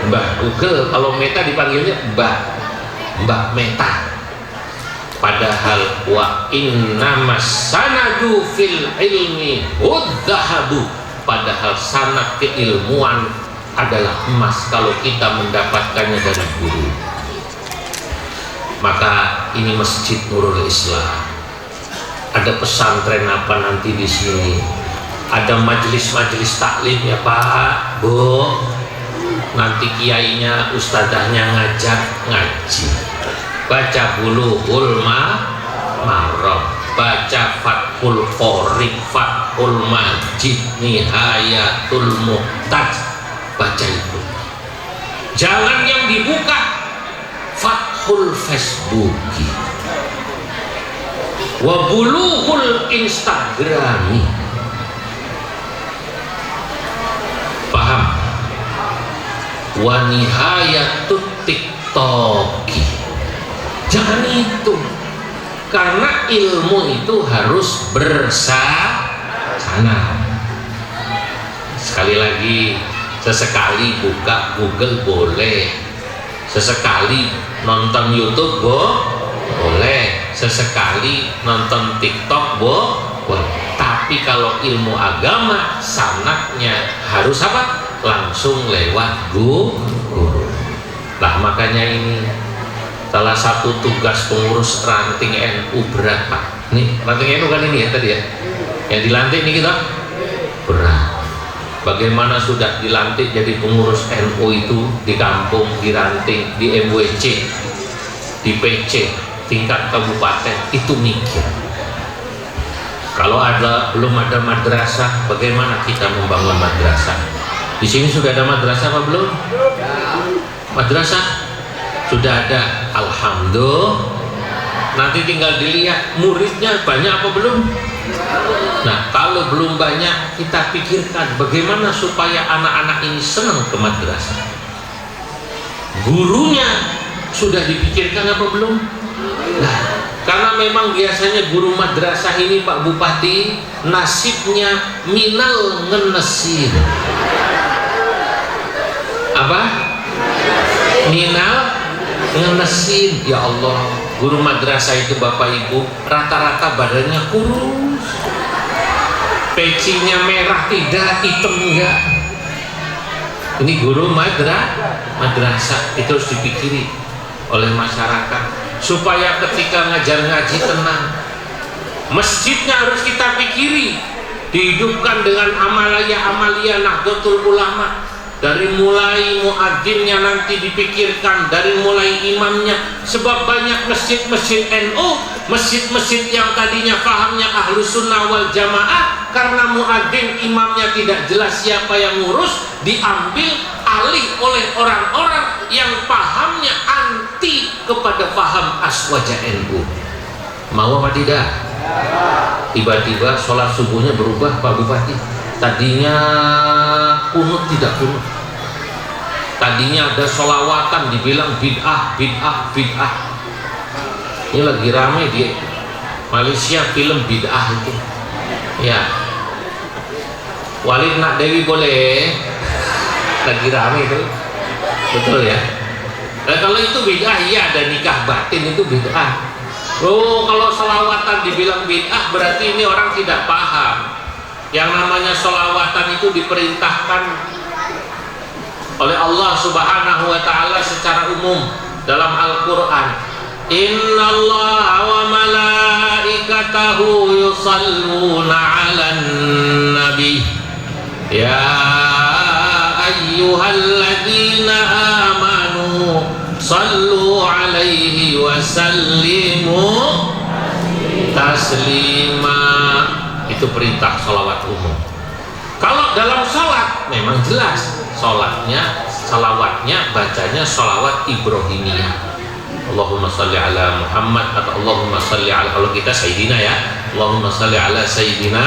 Mbah Google. Kalau Meta dipanggilnya Mbak Meta. Padahal wa innamas sanadu fil ilmi hudzahabu, padahal sanad keilmuan adalah emas kalau kita mendapatkannya dari guru. Maka ini Masjid Nurul Islam. Ada pesantren apa nanti di sini? Ada majelis-majelis taklim ya Pak, Bu. Nanti kiainya, ustadzahnya ngajak ngaji. Baca Bulughul Maram, baca Fathul Qorib, Fathul Majid, Nihayatul Muhtaj, baca itu. Jangan yang dibuka Fathul Facebook wa Bulughul Instagrami. Paham? Wa Nihayatut TikToki. Jangan itu, karena ilmu itu harus bersana. Sekali lagi, sesekali buka Google boleh, sesekali nonton YouTube boleh, sesekali nonton TikTok boleh. Tapi kalau ilmu agama, sanadnya harus apa? Langsung lewat guru. Lah makanya ini salah satu tugas pengurus ranting NU berat Pak. Nih ranting NU kan ini ya tadi ya, yang dilantik ini kita berat. Bagaimana sudah dilantik jadi pengurus NU itu di kampung, di ranting, di MWC, di PC tingkat kabupaten, itu mikir. Kalau belum ada madrasah, bagaimana kita membangun madrasah? Di sini sudah ada madrasah apa belum? Madrasah sudah ada, alhamdulillah. Nanti tinggal dilihat muridnya banyak apa belum. Nah kalau belum banyak, kita pikirkan bagaimana supaya anak-anak ini senang ke madrasah. Gurunya sudah dipikirkan apa belum? Nah, karena memang biasanya guru madrasah ini Pak Bupati nasibnya minal ngenesir. Apa? Minal ngenesin. Ya Allah, guru madrasah itu Bapak Ibu rata-rata badannya kurus, pecinya merah tidak, hitam enggak. Ini guru madrasah itu harus dipikiri oleh masyarakat supaya ketika ngajar ngaji tenang. Masjidnya harus kita pikiri, dihidupkan dengan amalia Nahdlatul Ulama. Dari mulai muadzinnya nanti dipikirkan, dari mulai imamnya, sebab banyak masjid-masjid NU, masjid-masjid yang tadinya pahamnya Ahlus Sunnah wal Jamaah, karena muadzin imamnya tidak jelas siapa yang ngurus, diambil alih oleh orang-orang yang pahamnya anti kepada paham aswaja NU. Mau apa tidak? Tiba-tiba sholat subuhnya berubah, Pak Bupati. Tadinya kunut tidak kunut, tadinya ada sholawatan dibilang bid'ah. Ini lagi rame di Malaysia film bid'ah itu ya. Walid Nak Dewi boleh, lagi rame itu, betul ya. Nah, kalau itu bid'ah, iya ada nikah batin itu bid'ah. Oh, kalau sholawatan dibilang bid'ah berarti ini orang tidak paham. Yang namanya sholawatan itu diperintahkan oleh Allah Subhanahu wa Ta'ala secara umum dalam Al-Quran. Innallaha wa malaikatahu yusalluna 'alan nabi ya ayyuhalladzina amanu sallu 'alaihi wa sallimu taslima. Itu perintah sholawat umum. Kalau dalam sholat memang jelas sholawatnya bacanya sholawat Ibrahimiyah. Allahumma sholli ala Muhammad atau Allahumma sholli ala, kalau kita Sayyidina ya, Allahumma sholli ala Sayyidina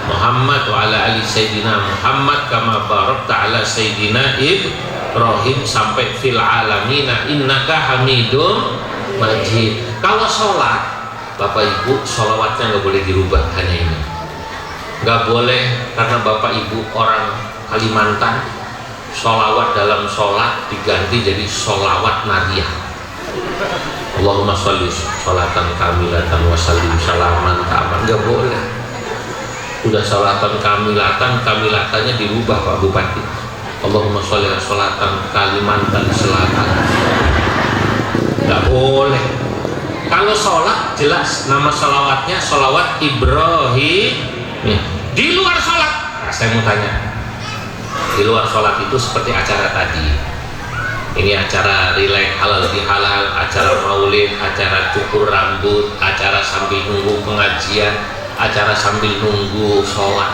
Muhammad wa ala ali Sayyidina Muhammad kama barakta ala Sayyidina Ibrahim sampai fil alamina innaka hamidum majid. Kalau sholat Bapak Ibu, sholawatnya nggak boleh dirubah, hanya ini. Nggak boleh, karena Bapak Ibu orang Kalimantan, sholawat dalam sholat diganti jadi sholawat nariyah. Allahumma sholli sholatan kamilatan wa sallim salaman ta'aman. Nggak boleh. Udah sholatan kamilatannya dirubah Pak Bupati. Allahumma sholli sholatan Kalimantan Selatan. Nggak boleh. Kalau sholat jelas nama sholawatnya sholawat Ibrahim. Di luar sholat, nah, saya mau tanya, di luar sholat itu seperti acara tadi. Ini acara rileks halal bihalal, acara maulid, acara cukur rambut, acara sambil nunggu pengajian, acara sambil nunggu sholat.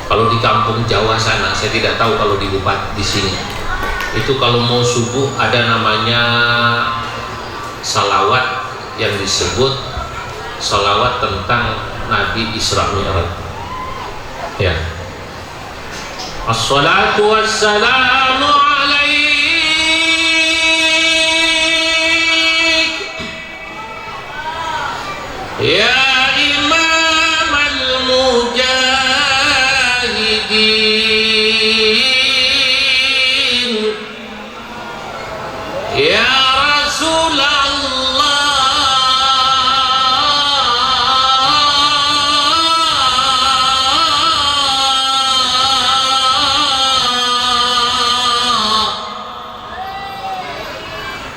Kalau di kampung Jawa sana, saya tidak tahu kalau di Bupati di sini. Itu kalau mau subuh ada namanya salawat yang disebut salawat tentang Nabi Isra Mi'raj. Ya. Assalatu wassalamu alaik ya imam al-mujahidin ya Rasulullah.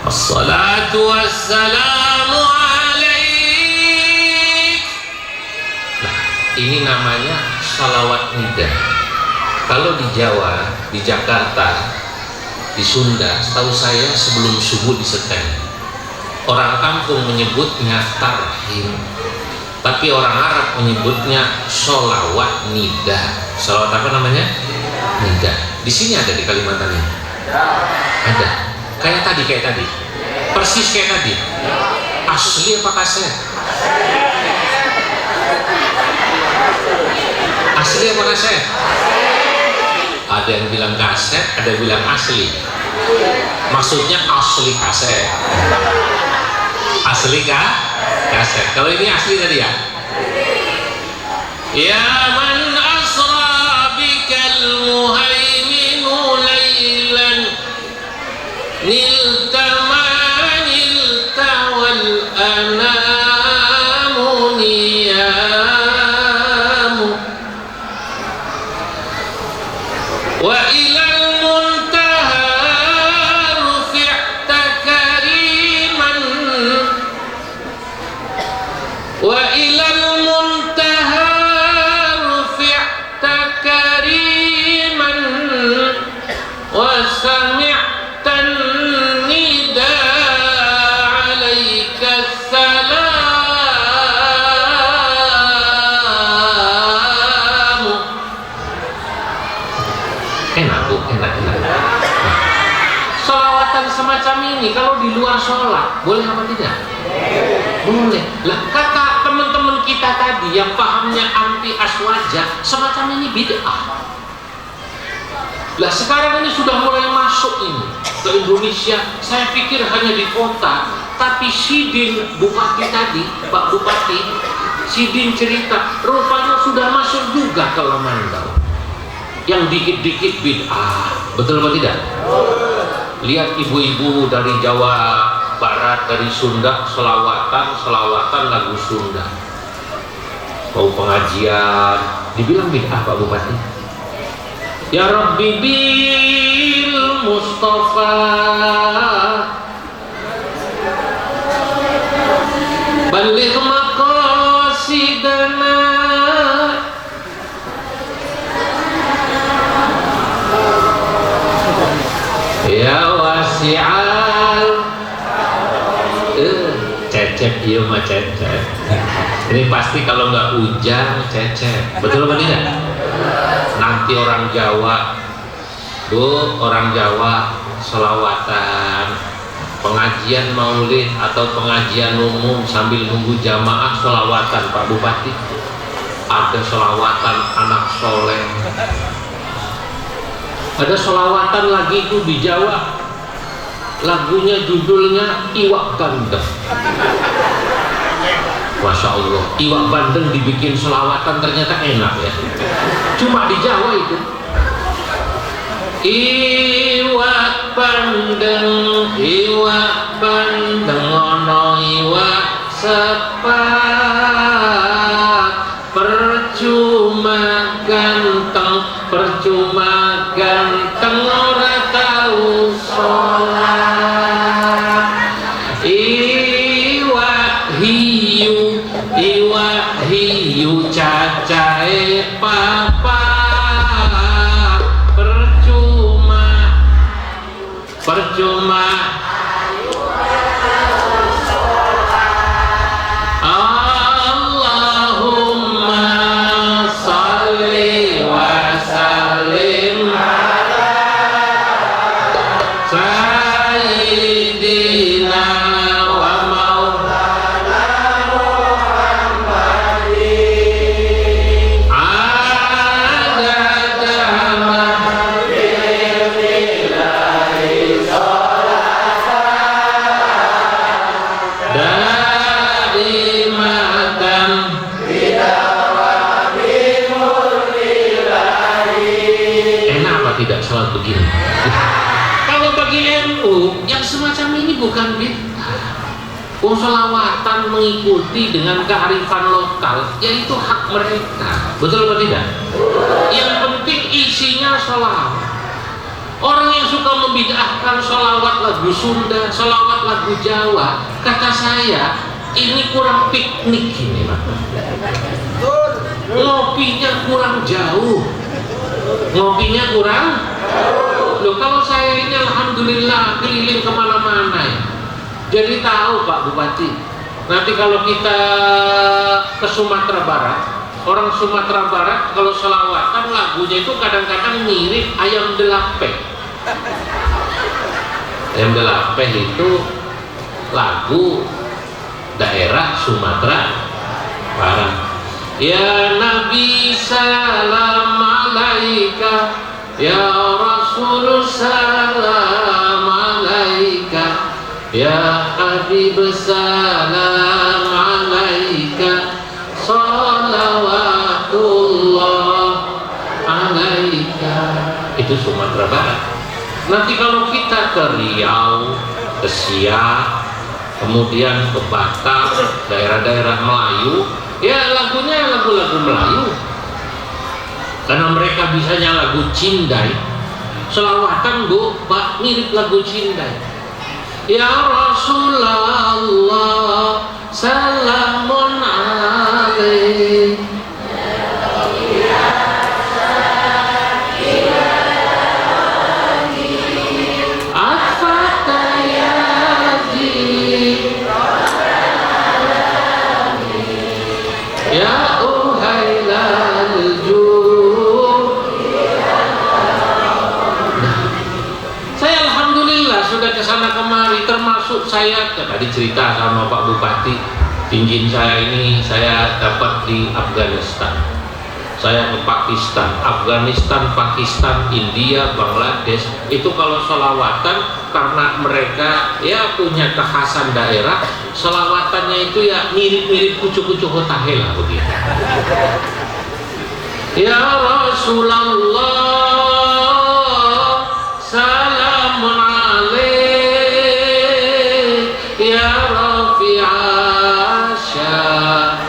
Assalatu wassalamu alaik. Nah, ini namanya salawat nida. Kalau di Jawa, di Jakarta, di Sunda, setahu saya sebelum subuh disetel. Orang kampung menyebutnya tarhim, tapi orang Arab menyebutnya sholawat nida. Sholawat apa namanya? Nida. Di sini ada di Kalimantan ini. Ada. Kayak tadi. Persis kayak tadi. Asli apa kaset? Asli apa kaset? Ada yang bilang kaset, ada yang bilang asli. Maksudnya asli kaset. Asli kah? Kaset. Kalau ini asli tadi ya? Ya man asra bikal muhaiminu laylan nilta wal anamu niyamu wa semacam ini kalau di luar sholat boleh apa tidak? Boleh. Lah kata teman-teman kita tadi yang pahamnya anti aswaja, semacam ini bid'ah. Lah sekarang ini sudah mulai masuk ini ke Indonesia. Saya pikir hanya di kota, tapi Sidin Bupati tadi, Pak Bupati Sidin cerita rupanya sudah masuk juga ke Lamandau yang dikit-dikit bid'ah. Betul atau tidak? Lihat ibu-ibu dari Jawa Barat, dari Sunda, selawatan lagu Sunda, mau pengajian dibilang bid'ah Pak Bupati. Ya Rabbi bil Mustafa baligh maqasidana. Ya wasi'al cecep, iya mah cecep. Ini pasti kalau nggak hujan cecep. Betul apa tidak? Nanti orang Jawa, Bu, orang Jawa selawatan, pengajian maulid atau pengajian umum sambil nunggu jamaah selawatan Pak Bupati. Ada selawatan anak soleh, ada selawatan lagi itu di Jawa, lagunya judulnya Iwak Bandeng. Masya Allah, iwak bandeng dibikin selawatan ternyata enak ya. Cuma di Jawa itu. Iwak bandeng ono iwak sepat, percuma ganteng ora tau sholat. Iwak hiu cacahe papa, percuma Allahumma salli wa sallim ala sayyidina wa maulana Muhammadin adada mahlillahi sholatan daimatan bidawamin mulkillahi. Enak apa tidak sholat begini? Kalau bagi NU yang semacam ini bukan bid'ah. Selawatan mengikuti dengan kearifan lokal, yaitu hak mereka. Betul atau tidak? Yang penting isinya sholawat. Orang yang suka membid'ahkan sholawat lagu Sunda, sholawat lagu Jawa, kata saya ini kurang piknik ini Pak. Ngopinya kurang jauh. Loh, kalau saya ini alhamdulillah keliling kemana-mana ya. Jadi tahu Pak Bupati, nanti kalau kita ke Sumatera Barat, orang Sumatera Barat kalau selawatan lagunya itu kadang-kadang mirip Ayam Delapeh. Ayam Delapeh itu lagu daerah Sumatera Barat. Ya Nabi salam alaika, ya Rasul salam alaika, ya Habib salam alaika, salawatullah alaika. Itu Sumatera Barat. Nanti kalau kita ke Riau, ke Siak, kemudian ke Batak, daerah-daerah Melayu, ya lagunya lagu-lagu Melayu. Karena mereka bisanya lagu Cindai, selawatan Bu, Pak, mirip lagu Cindai. Ya Rasulullah salamun alaih, ya uhailal jud. Saya alhamdulillah sudah kesana saya tadi cerita sama Pak Bupati, cincin saya ini saya dapat di Afghanistan. Saya ke Pakistan, Afghanistan, Pakistan, India, Bangladesh. Itu kalau sholawatan karena mereka ya punya kekhasan daerah, sholawatannya itu ya mirip-mirip kucu-kucu hotahe lah begitu. Ya Rasulullah, salamun alaik, ya Rafi'ah syah.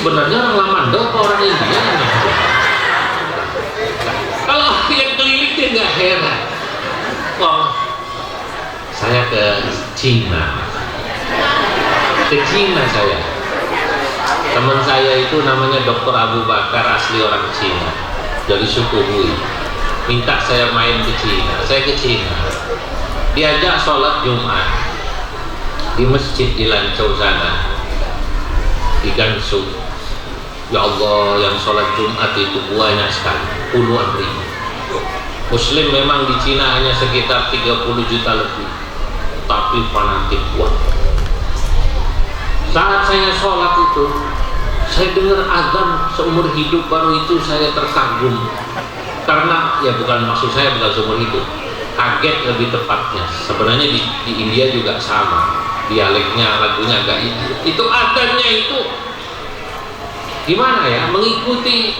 Sebenarnya orang Lamando apa orang India yang nggak? Kalau yang keliling dia nggak heran. Oh, saya ke Cina. Saya. Teman saya itu namanya Dr. Abu Bakar, asli orang Cina, dari suku Hui. Minta saya main ke Cina. Saya ke Cina. Diajak sholat Jumat di masjid di Lanzhou sana, di Gansu. Ya Allah, yang sholat Jumat itu banyak sekali, puluhan ribu. Muslim memang di Cina hanya sekitar 30 juta lebih, tapi fanatik kuat. Saat saya sholat itu, saya dengar azan seumur hidup, baru itu saya terkagum. Karena ya bukan, maksud saya bukan seumur hidup, kaget lebih tepatnya. Sebenarnya di India juga sama, dialeknya, lagunya agak itu azannya itu gimana ya, mengikuti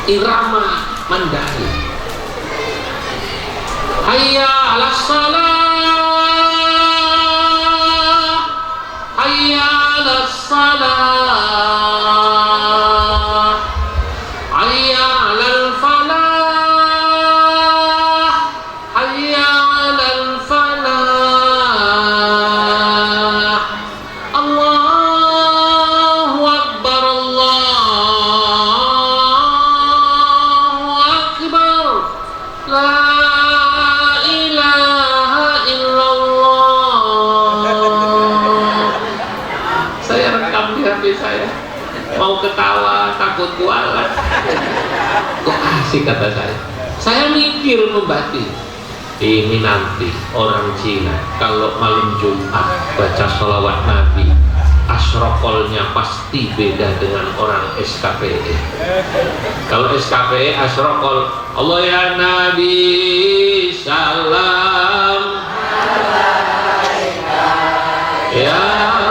irama Mandari. Hayya 'alas shalah, hayya 'alas salah, hayya 'alal falah, hayya 'alal falah. Allahu akbar, Allahu akbar, la ilaha illallah. Saya rekam di HP saya, mau ketawa takut kualat. Kok asik kata saya. Saya mikir membatin, ini nanti orang Cina kalau malam Jumat baca sholawat Nabi, asrokolnya pasti beda dengan orang SKPE. Kalau SKPE asrokol, Allah ya Nabi salam, ya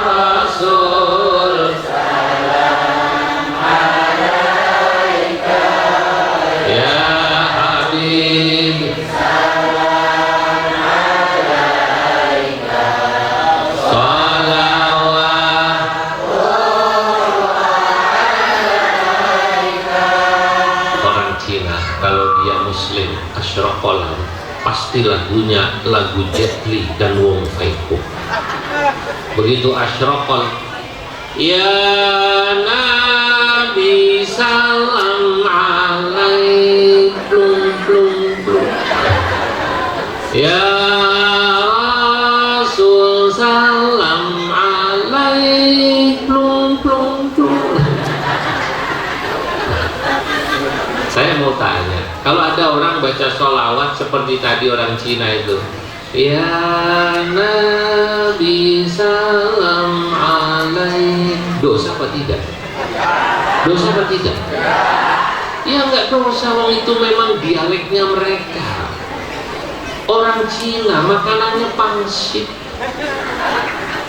Rasul salam alaika, ya Habib salam alaika, salawat orang Cina kalau dia Muslim asyrakolan pasti lagunya lagu Jet Li dan Wong Fei-Hung. Begitu asyraqal, ya Nabi salam alaik, plung plung plung, ya Rasul salam alaik, plung plung plung. Saya mau tanya, kalau ada orang baca sholawat seperti tadi orang Cina itu, ya Nabi salam alaik, dosa apa tidak? Dosa apa tidak? Ya nggak dosa, wong itu memang dialeknya mereka. Orang Cina makanannya pangsit,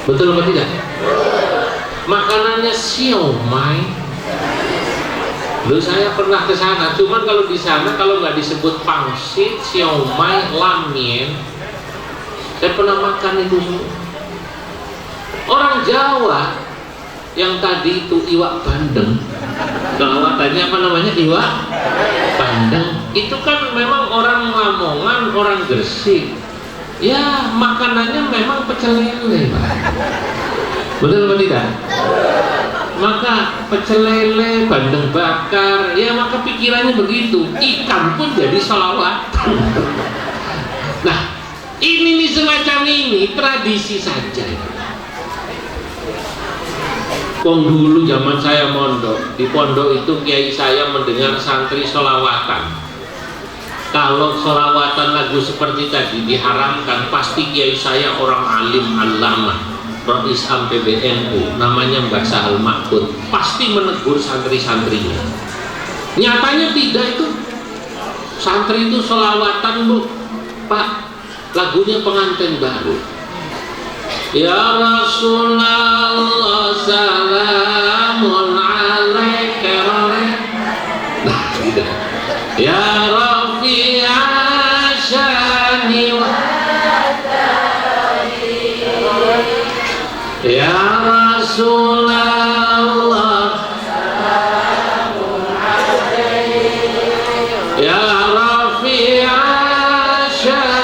betul apa tidak? Makanannya siomay. Dulu saya pernah ke sana, cuman kalau di sana kalau nggak disebut pangsit, siomay, lamien, saya pernah makan itu semua. Orang Jawa yang tadi itu iwak bandeng, selawatannya apa namanya, iwak bandeng, itu kan memang orang Lamongan, orang Gresik, ya makanannya memang pecel lele, Pak. Betul atau tidak? Maka pecel lele, bandeng bakar, ya maka pikirannya begitu. Ikan pun jadi sholawat. Nah, Ini nih semacam ini tradisi saja. Wong dulu zaman saya mondok, di pondok itu kiai saya mendengar santri sholawatan. Kalau sholawatan lagu seperti tadi diharamkan, pasti kiai saya orang alim alama, Rais Am PBNU, namanya Mbah Sahal Mahfud, pasti menegur santri-santrinya. Nyatanya tidak itu. Santri itu sholawatan, Bu. Pak, lagunya pengantin baru. Ya Rasulullah salamun alaika. Nah, tidak. Ya Rafi'a syani wa ya Rasulullah salamun alaika. Ya Rafi'a syani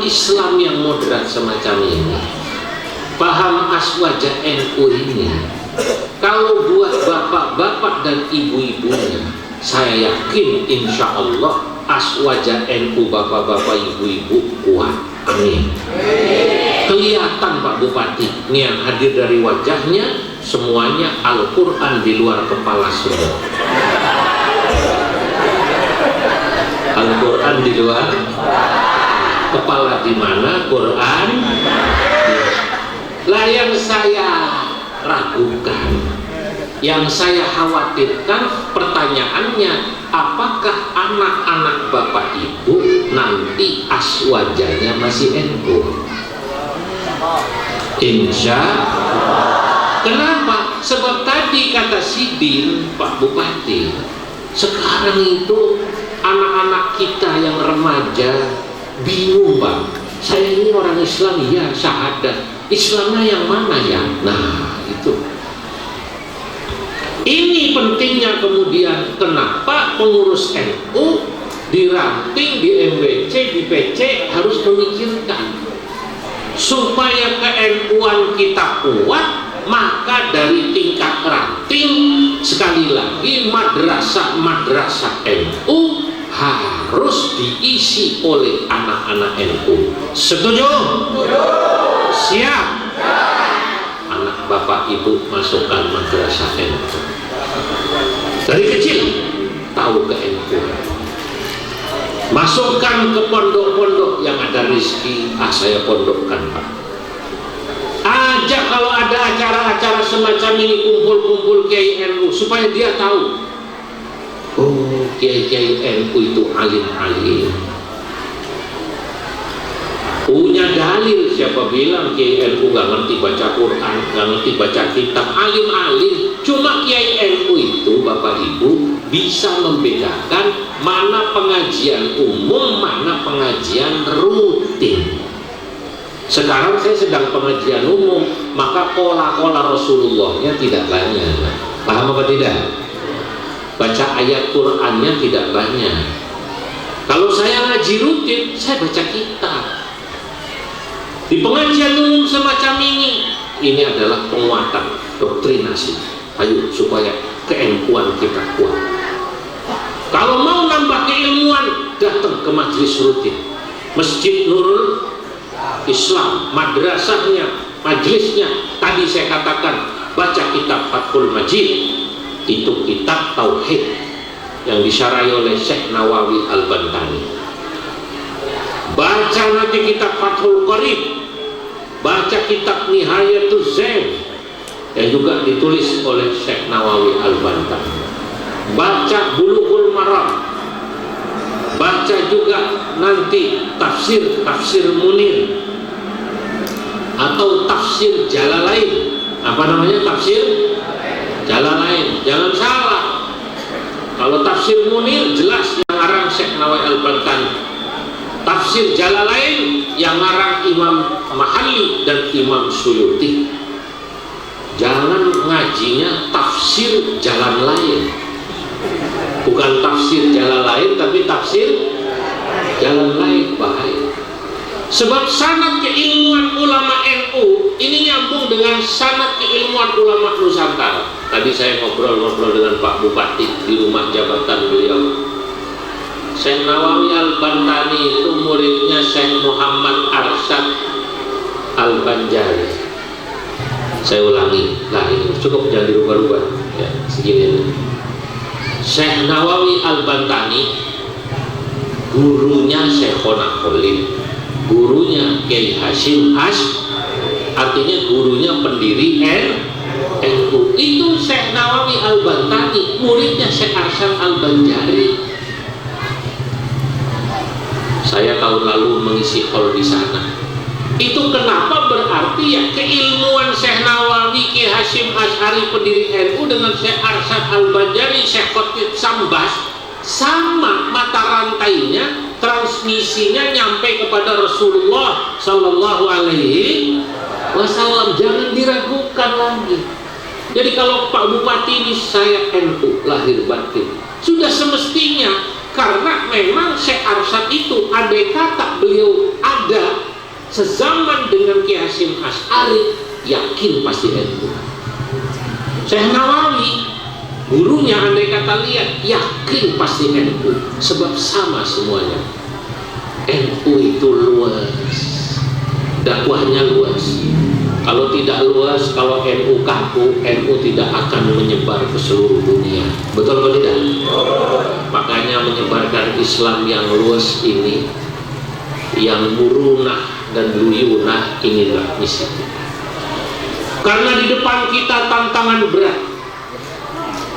Islam yang moderat semacam ini, paham aswaja NU ini, kalau buat bapak-bapak dan ibu-ibunya, saya yakin insya Allah aswaja NU bapak-bapak ibu-ibu kuat. Amin. Kelihatan Pak Bupati, ini yang hadir dari wajahnya semuanya Al-Quran di luar kepala semua. Al-Quran di luar kepala, di mana Quran. Lah yang saya ragukan, yang saya khawatirkan, pertanyaannya, apakah anak-anak bapak ibu nanti aswajanya masih NU? Insya Allah. Kenapa? Sebab tadi kata Sidin Pak Bupati, sekarang itu anak-anak kita yang remaja bingung, Bang. Saya ini orang Islam, ya syahadat. Islamnya yang mana ya? Nah, itu. Ini pentingnya kemudian kenapa pengurus NU di ranting, di MWC, di PC harus memikirkan supaya ke-NU-an kita kuat, maka dari tingkat ranting, sekali lagi madrasah-madrasah NU harus diisi oleh anak-anak NU. Setuju? Siap? Anak bapak ibu masukkan madrasah NU. Dari kecil tahu ke NU. Masukkan ke pondok-pondok yang ada rezeki. Saya pondokkan, Pak. Ajak kalau ada acara-acara semacam ini, kumpul-kumpul kiai NU supaya dia tahu. Oh, kiai-kiai NU itu alim-alim, punya dalil. Siapa bilang kiai NU gak ngerti baca Quran, gak ngerti baca kitab? Alim-alim. Cuma kiai NU itu bapak ibu bisa membedakan mana pengajian umum, mana pengajian rutin. Sekarang saya sedang pengajian umum, maka pola-pola Rasulullahnya tidak banyak. Paham apa tidak? Baca ayat Qur'annya tidak banyak. Kalau saya ngaji rutin, saya baca kitab. Di pengajian umum semacam ini adalah penguatan doktrinasi. Ayo supaya ke-NU-an kita kuat. Kalau mau nambah keilmuan, datang ke majelis rutin. Masjid Nurul Islam, madrasahnya, majelisnya. Tadi saya katakan, baca kitab Fathul Majid. Itu kitab tauhid yang disyarahi oleh Syekh Nawawi Al-Bantani. Baca nanti kitab Fathul Qarib, baca kitab Nihayatul Zain yang juga ditulis oleh Syekh Nawawi Al-Bantani. Baca Bulughul Maram, baca juga nanti tafsir Munir atau tafsir Jalalain. Apa namanya tafsir Jalalain? Jangan salah. Kalau tafsir Munir jelas ngarang Syekh Nawawi Al-Bantani. Tafsir Jalalain yang ngarang Imam Mahalli dan Imam Suyuti. Jangan ngajinya tafsir jalan lain, bukan tafsir jalan lain, tapi tafsir jalan lain. Bahaya. Sebab sanad keilmuan ulama NU ini nyambung dengan sanad keilmuan ulama Nusantara. Tadi saya ngobrol-ngobrol dengan Pak Bupati di rumah jabatan beliau. Syekh Nawawi Al-Bantani itu muridnya Syekh Muhammad Arsyad Al-Banjari. Saya ulangi, nah ini cukup, jangan dirubah-rubah ya, segini. Syekh Nawawi Al-Bantani gurunya Syekhona Khalil, gurunya Kiai Hasyim artinya gurunya pendiri NU. Itu Syekh Nawawi Al-Bantani, muridnya Syekh Arsyad Al-Banjari. Saya tahun lalu mengisi hall di sana. Itu kenapa berarti ya keilmuan Syekh Nawawi, Kiai Hasyim Asy'ari pendiri NU dengan Syekh Arsyad Al-Banjari, Syekh Khotib Sambas sama mata rantainya, transmisinya nyampe kepada Rasulullah Sallallahu Alaihi Wasallam. Jangan diragukan lagi. Jadi kalau Pak Bupati ini saya NU lahir batin, sudah semestinya, karena memang Syekh Arsyad itu andai kata beliau ada sezaman dengan Kiai Hasyim Asy'ari, yakin pasti NU. Syekh Nawawi gurunya andai kata lihat, yakin pasti NU, sebab sama semuanya. NU itu luas, dakwahnya luas. Kalau tidak luas, kalau NU kaku, NU tidak akan menyebar ke seluruh dunia. Betul atau tidak? Makanya menyebarkan Islam yang luas ini, yang murunah dan luyunah, inilah misi kita. Karena di depan kita tantangan berat.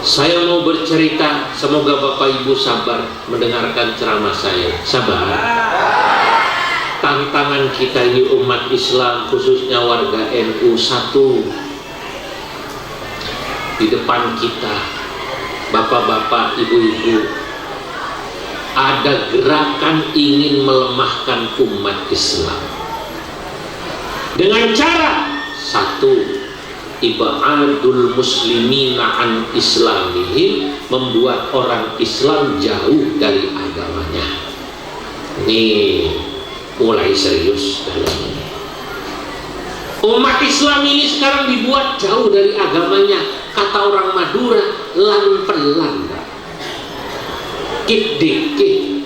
Saya mau bercerita, semoga Bapak Ibu sabar mendengarkan ceramah saya. Sabar. Tantangan kita ini umat Islam, khususnya warga NU, satu. Di depan kita, bapak-bapak, ibu-ibu, ada gerakan ingin melemahkan umat Islam dengan cara satu, ibadul muslimina an islamihim, membuat orang Islam jauh dari agamanya. Ini mulai serius dalam ini. Umat Islam ini sekarang dibuat jauh dari agamanya. Kata orang Madura, lan-pelan, kit-dikit,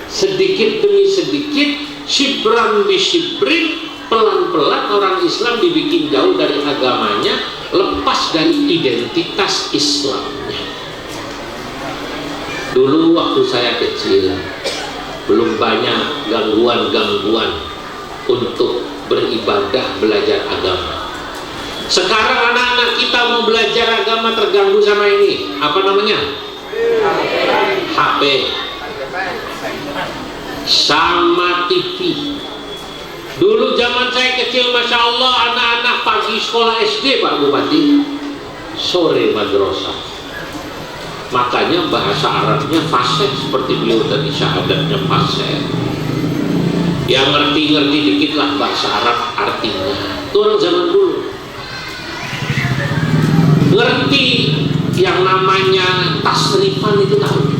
sedikit demi sedikit, shibran bi shibrin, pelan-pelan orang Islam dibikin jauh dari agamanya, lepas dari identitas Islamnya. Dulu waktu saya kecil, belum banyak gangguan-gangguan untuk beribadah, belajar agama. Sekarang anak-anak kita mau belajar agama terganggu sama ini, apa namanya? HP sama TV. Dulu zaman saya kecil, Masya Allah, anak-anak pagi sekolah SD, Pak Bupati, sore madrasah. Makanya bahasa Arabnya fasih, seperti beliau tadi syahadatnya fasih. Yang ngerti-ngerti dikit lah bahasa Arab artinya. Itu orang zaman dulu. Ngerti yang namanya tasrifan itu tahu.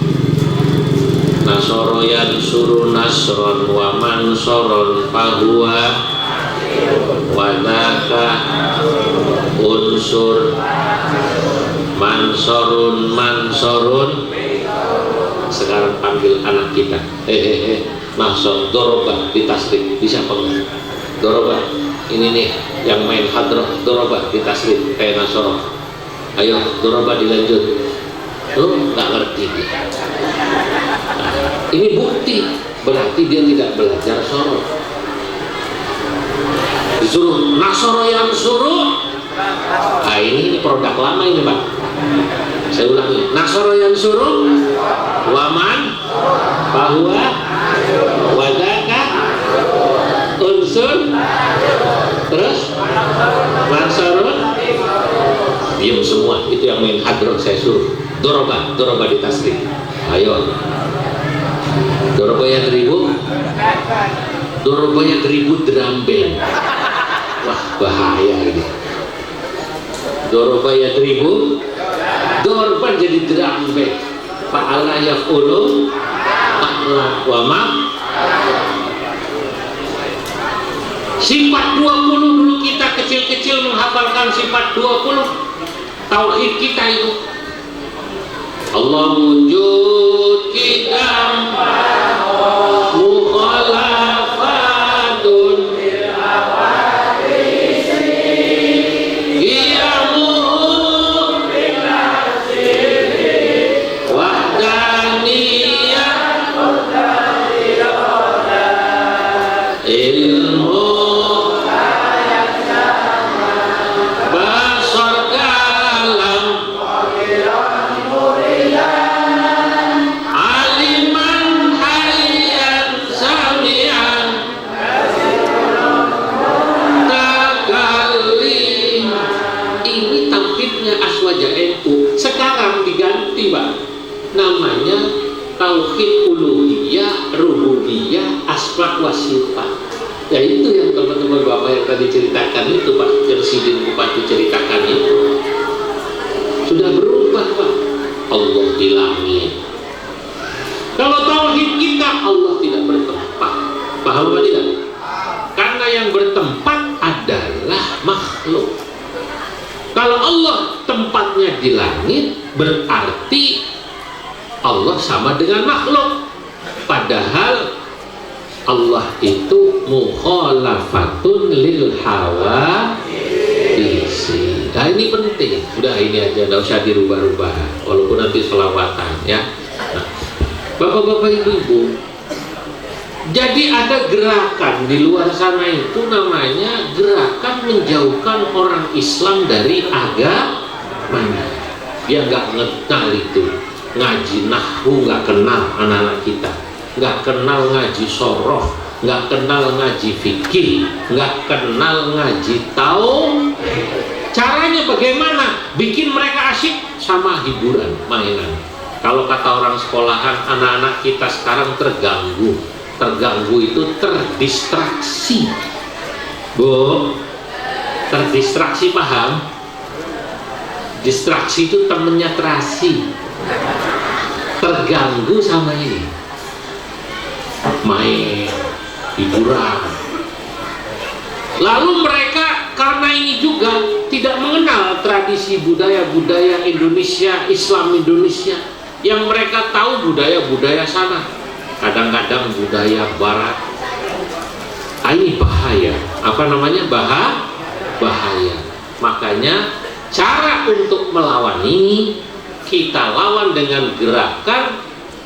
Nasoro yansuru nasron wa mansoron fahuwa wadaka unsur mansorun mansorun. Sekarang panggil anak kita, masuk doroba di tasrif, bisa apa enggak? Doroba, ini nih yang main hadroh, doroba di tasrif kayak Nasoro. Ayo doroba dilanjut. Lu nggak ngerti dia. Nah, ini bukti berarti dia tidak belajar soro. Disuruh Nasoro yang suruh. Nah, ini produk lama ini, Pak. Saya ulangi, Nasoro yang suruh, waman, bahwa, wadaka, unsur, terus mansarun, diam semua. Itu yang main hadron saya suruh. Doroba di tasrif. Ayo. Dorobaya 1000 drum band. Wah, bahaya ini. Dorobaya 1000 dorban jadi drum band. Fa'ala yaf'ulu wa ma. Sifat 20 dulu kita kecil-kecil menghafalkan sifat 20. Tauhid kita itu Allah wujud kita mukhalafatun iyamu wahdaniyah ilmu namanya tauhid uluhiyah, rububiyah, asma wa sifat. Ya itu yang teman-teman Bapak yang tadi ceritakan itu Pak, yang Sidin Bupati ceritakan itu sudah berubah Pak. Allah di langit. Kalau tauhid kita Allah tidak bertempat. Paham apa tidak? Karena yang bertempat adalah makhluk. Kalau Allah tempatnya di langit, berarti Allah sama dengan makhluk. Padahal Allah itu mukhalafatun lil hawa isi. Nah ini penting. Udah ini aja, tidak usah dirubah-rubah. Walaupun nanti selawatan ya. Nah, Bapak-bapak, ibu-ibu, jadi ada gerakan di luar sana itu namanya gerakan menjauhkan orang Islam dari agama. Dia nggak kenal itu. Ngaji nahwu nggak kenal anak-anak kita, nggak kenal ngaji soroh, nggak kenal ngaji fikih, nggak kenal ngaji tahu. Caranya bagaimana? Bikin mereka asyik sama hiburan, mainan. Kalau kata orang sekolahan, anak-anak kita sekarang terganggu. Terganggu itu terdistraksi. Bu, terdistraksi paham? Distraksi itu temennya terasi. Terganggu sama ini, main hiburan. Lalu mereka karena ini juga tidak mengenal tradisi budaya-budaya Indonesia, Islam Indonesia. Yang mereka tahu budaya-budaya sana, kadang-kadang budaya barat. Ini bahaya. Apa namanya? Bahaya. Makanya cara untuk melawan ini kita lawan dengan gerakan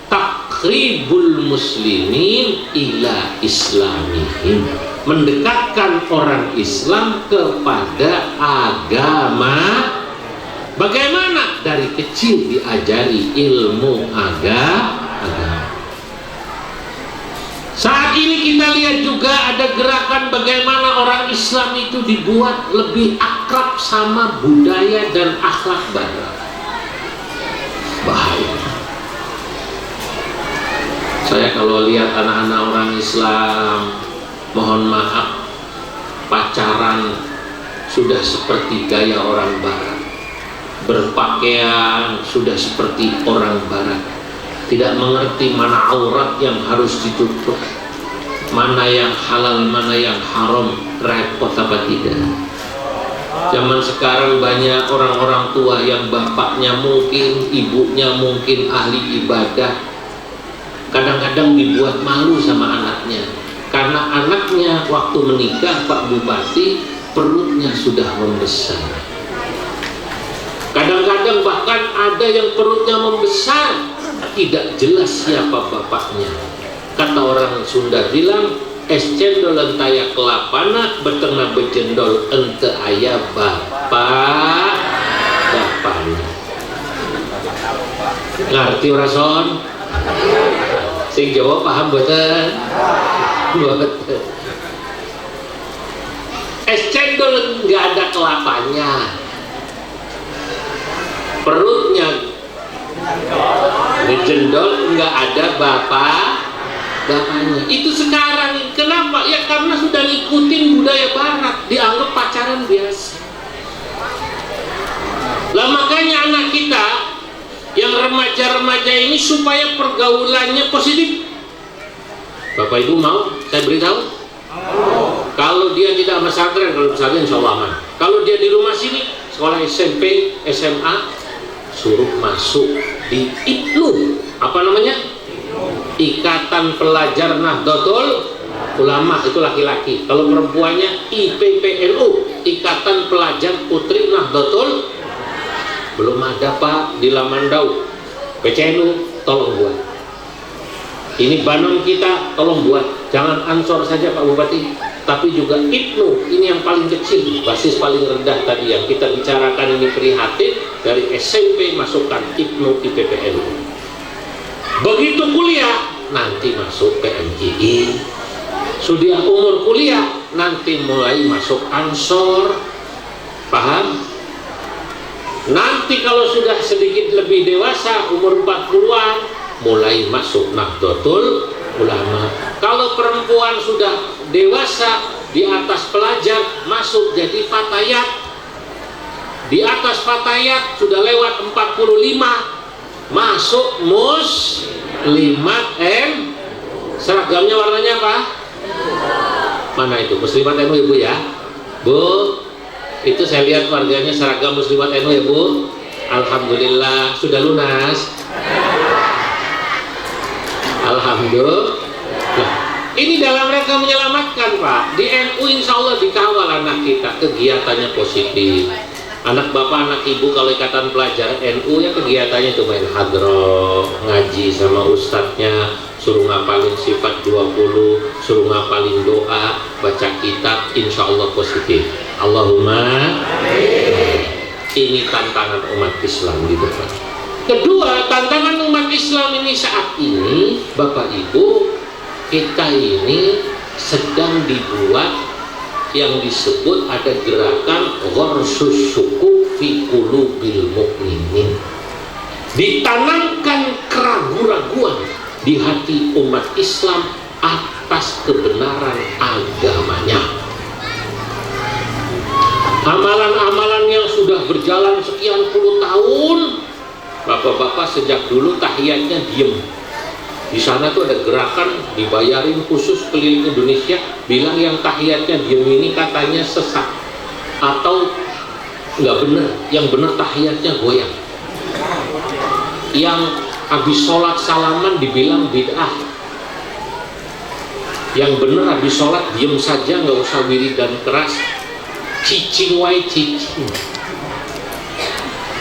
takribul muslimin ila islamihim, mendekatkan orang Islam kepada agama. Bagaimana? Dari kecil diajari ilmu agama. Saat ini kita lihat juga ada gerakan bagaimana orang Islam itu dibuat lebih akrab sama budaya dan akhlak barat. Bahaya. Saya kalau lihat anak-anak orang Islam, mohon maaf, pacaran sudah seperti gaya orang barat, berpakaian sudah seperti orang barat, tidak mengerti mana aurat yang harus ditutup, mana yang halal, mana yang haram, repot apa tidak. Zaman sekarang banyak orang-orang tua yang bapaknya mungkin, ibunya mungkin ahli ibadah, kadang-kadang dibuat malu sama anaknya karena anaknya waktu menikah Pak Bupati perutnya sudah membesar. Kadang-kadang bahkan ada yang perutnya membesar, tidak jelas siapa bapaknya. Kata orang Sunda bilang, es cendol entaya kelapana, beternak bejendol ente ayah bapaknya. Ngerti orason? Sing Jawa paham betul? Betul. Es cendol nggak ada kelapanya, perutnya bejendol nggak ada bapak. bapaknya. Itu sekarang. Kenapa? Ya karena sudah ngikutin budaya barat, dianggap pacaran biasa. Lah makanya anak kita yang remaja-remaja ini supaya pergaulannya positif. Bapak Ibu mau saya beritahu? Kalau dia tidak pesantren, kalau pesantren insya Allah aman. Kalau dia di rumah sini, sekolah SMP, SMA, suruh masuk di IPNU. Apa namanya? Ikatan Pelajar Nahdlatul Ulama, itu laki-laki. Kalau perempuannya IPPNU, Ikatan Pelajar Putri Nahdlatul. Belum ada Pak di Lamandau. PCNU tolong buat. Ini Banon kita tolong buat. Jangan Ansor saja Pak Bupati, tapi juga IPNU. Ini yang paling kecil, basis paling rendah tadi yang kita bicarakan ini prihatin. Dari SMP masukkan IPNU IPPNU. Begitu kuliah nanti masuk PMII. Sudah umur kuliah nanti mulai masuk Ansor. Paham? Nanti kalau sudah sedikit lebih dewasa, umur 40-an, mulai masuk Nahdlatul Ulama. Kalau perempuan sudah dewasa, di atas pelajar, masuk jadi fatayat. Di atas fatayat sudah lewat 45, masuk muslimat. Seragamnya warnanya apa? Mana itu? Muslimat NU Ibu ya? Bu, itu saya lihat warganya seragam muslimat NU ya Bu. Alhamdulillah sudah lunas. Alhamdulillah. Nah, ini dalam rangka menyelamatkan Pak. Di NU insya Allah dikawal anak kita, kegiatannya positif. Anak bapak, anak ibu kalau ikatan pelajar NU ya kegiatannya itu main hadroh, ngaji sama ustadznya, suruh ngapalin sifat 20, suruh ngapalin doa, baca kitab, insya Allah positif. Allahumma amin. Ini tantangan umat Islam di depan. Kedua, tantangan umat Islam ini saat ini, Bapak Ibu, kita ini sedang dibuat yang disebut ada gerakan gharsus syukuk fi qulubil mu'minin. Ditanamkan keraguan-raguan di hati umat Islam atas kebenaran agamanya. Amalan-amalan yang sudah berjalan sekian puluh tahun, bapak-bapak sejak dulu tahiyatnya diem. Di sana tuh ada gerakan dibayarin khusus keliling Indonesia, bilang yang tahiyatnya diem ini katanya sesat atau nggak bener, yang bener tahiyatnya goyang. Yang habis sholat salaman dibilang bid'ah. Yang bener habis sholat diem saja, nggak usah wiridan keras, cicing wae cicing.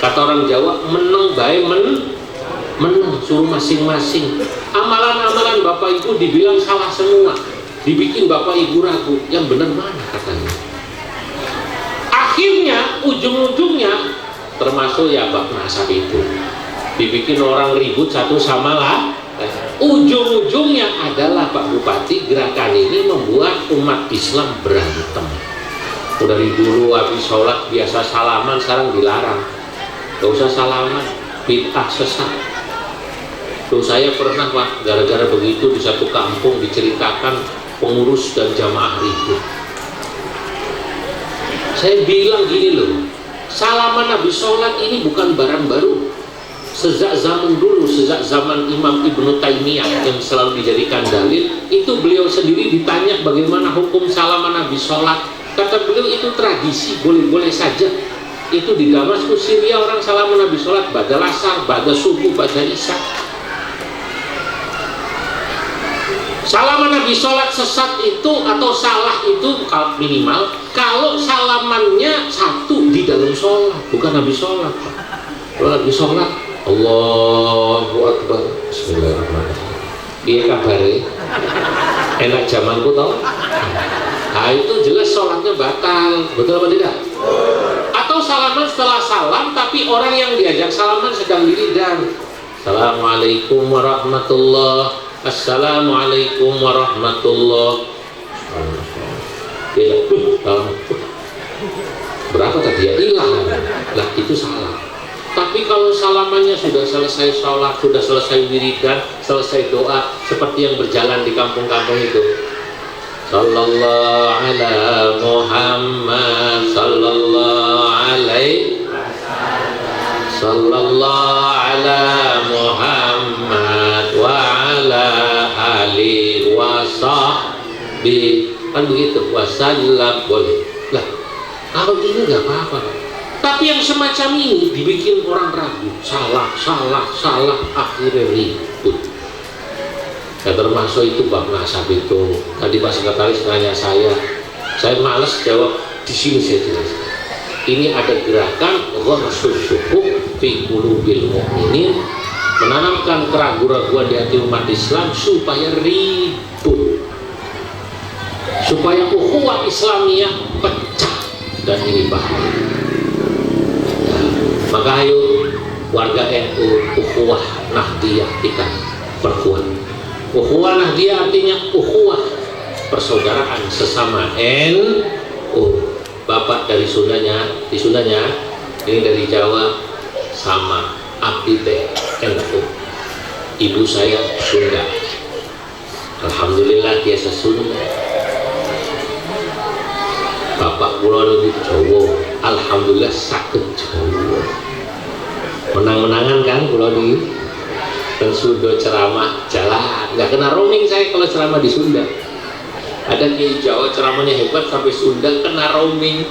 Kata orang Jawa, meneng bae menang, suruh masing-masing. Amalan-amalan Bapak Ibu dibilang salah semua, dibikin Bapak Ibu ragu, yang benar mana katanya. Akhirnya ujung-ujungnya termasuk ya Bab Nasab itu dibikin orang ribut satu sama lain. Ujung-ujungnya adalah Pak Bupati, gerakan ini membuat umat Islam berantem. Dari dulu habis sholat biasa salaman, sekarang dilarang, gak usah salaman, bid'ah sesat. Tuh saya pernah Pak, gara-gara begitu di satu kampung diceritakan pengurus dan jamaah ribut. Saya bilang gini loh, salaman habis sholat ini bukan barang baru. Sejak zaman dulu, sejak zaman Imam Ibnu Taimiyah yang selalu dijadikan dalil, itu beliau sendiri ditanya bagaimana hukum salaman habis sholat. Kata beliau itu tradisi, boleh-boleh saja. Itu di Damaskus, Syria orang salaman habis sholat, ba'da asar, ba'da subuh, ba'da isya. Salaman habis sholat sesat itu atau salah itu minimal kalau salamannya satu di dalam sholat, bukan habis sholat. Kalau habis sholat, Allahu Akbar, Bismillahirrahmanirrahim. Iya kabarnya, enak zamanku tau. Nah itu jelas sholatnya batal, betul apa tidak? Atau salaman setelah salam tapi orang yang diajak salaman sedang wiridan. Assalamualaikum warahmatullahi. Assalamualaikum warahmatullahi wabarakatuh. Berapa tadi ya? Hilang. Lah itu salah. Tapi kalau salamannya sudah selesai sholat, sudah selesai wiridan, selesai doa, seperti yang berjalan di kampung-kampung itu. Sallallahu ala Muhammad, sallallahu alaihi, sallallahu ala Muhammad wa ala ali wa sahbi, kan begitu, wasallam, boleh lah. Kalau ini nggak apa-apa, tapi yang semacam ini dibikin orang ragu, salah, akhirnya ribut. Ya termasuk itu bab nasab itu. Tadi Pak Sekretaris nanya saya malas jawab, di sini saya jelaskan. Ini ada gerakan gharsul syukuk fi qulubil mu'minin, menanamkan keraguan-keraguan di hati umat Islam supaya ribut, supaya ukhuwah Islamiyah pecah, dan ini bahaya. Maka ayo warga NU, ukhuwah Nahdiyah kita perkuat. Ukhuwah Nahdiyah artinya ukhuwah persaudaraan sesama NU. Bapak dari Sundanya, di Sundanya, ini dari Jawa, sama abdi teh NU. Ibu saya Sunda, alhamdulillah biasa Sunda. Bapak kula niku Jawa, alhamdulillah saged Jawa. Menang-menangan kan kula niki. Dan Sunda ceramah jalan, nggak kena roaming saya kalau ceramah di Sunda. Ada di Jawa ceramahnya hebat sampai Sunda kena roaming,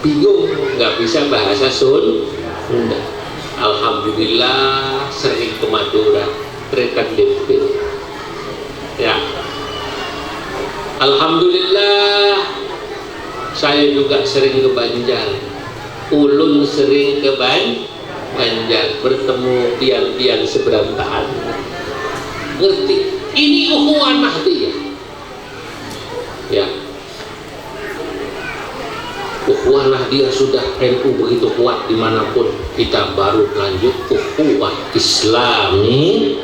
bingung nggak bisa bahasa Sunda. Alhamdulillah sering ke Madura, Tretan DP. Ya, alhamdulillah saya juga sering ke Banjar, ulun sering ke Banjar, bertemu tiang-tiang seberantakan. Ngerti? Ini ukhuwah Nahdiyah. Ya. Ukhuwah Nahdiyah sudah NU begitu kuat dimanapun, kita baru lanjut ukhuwah Islami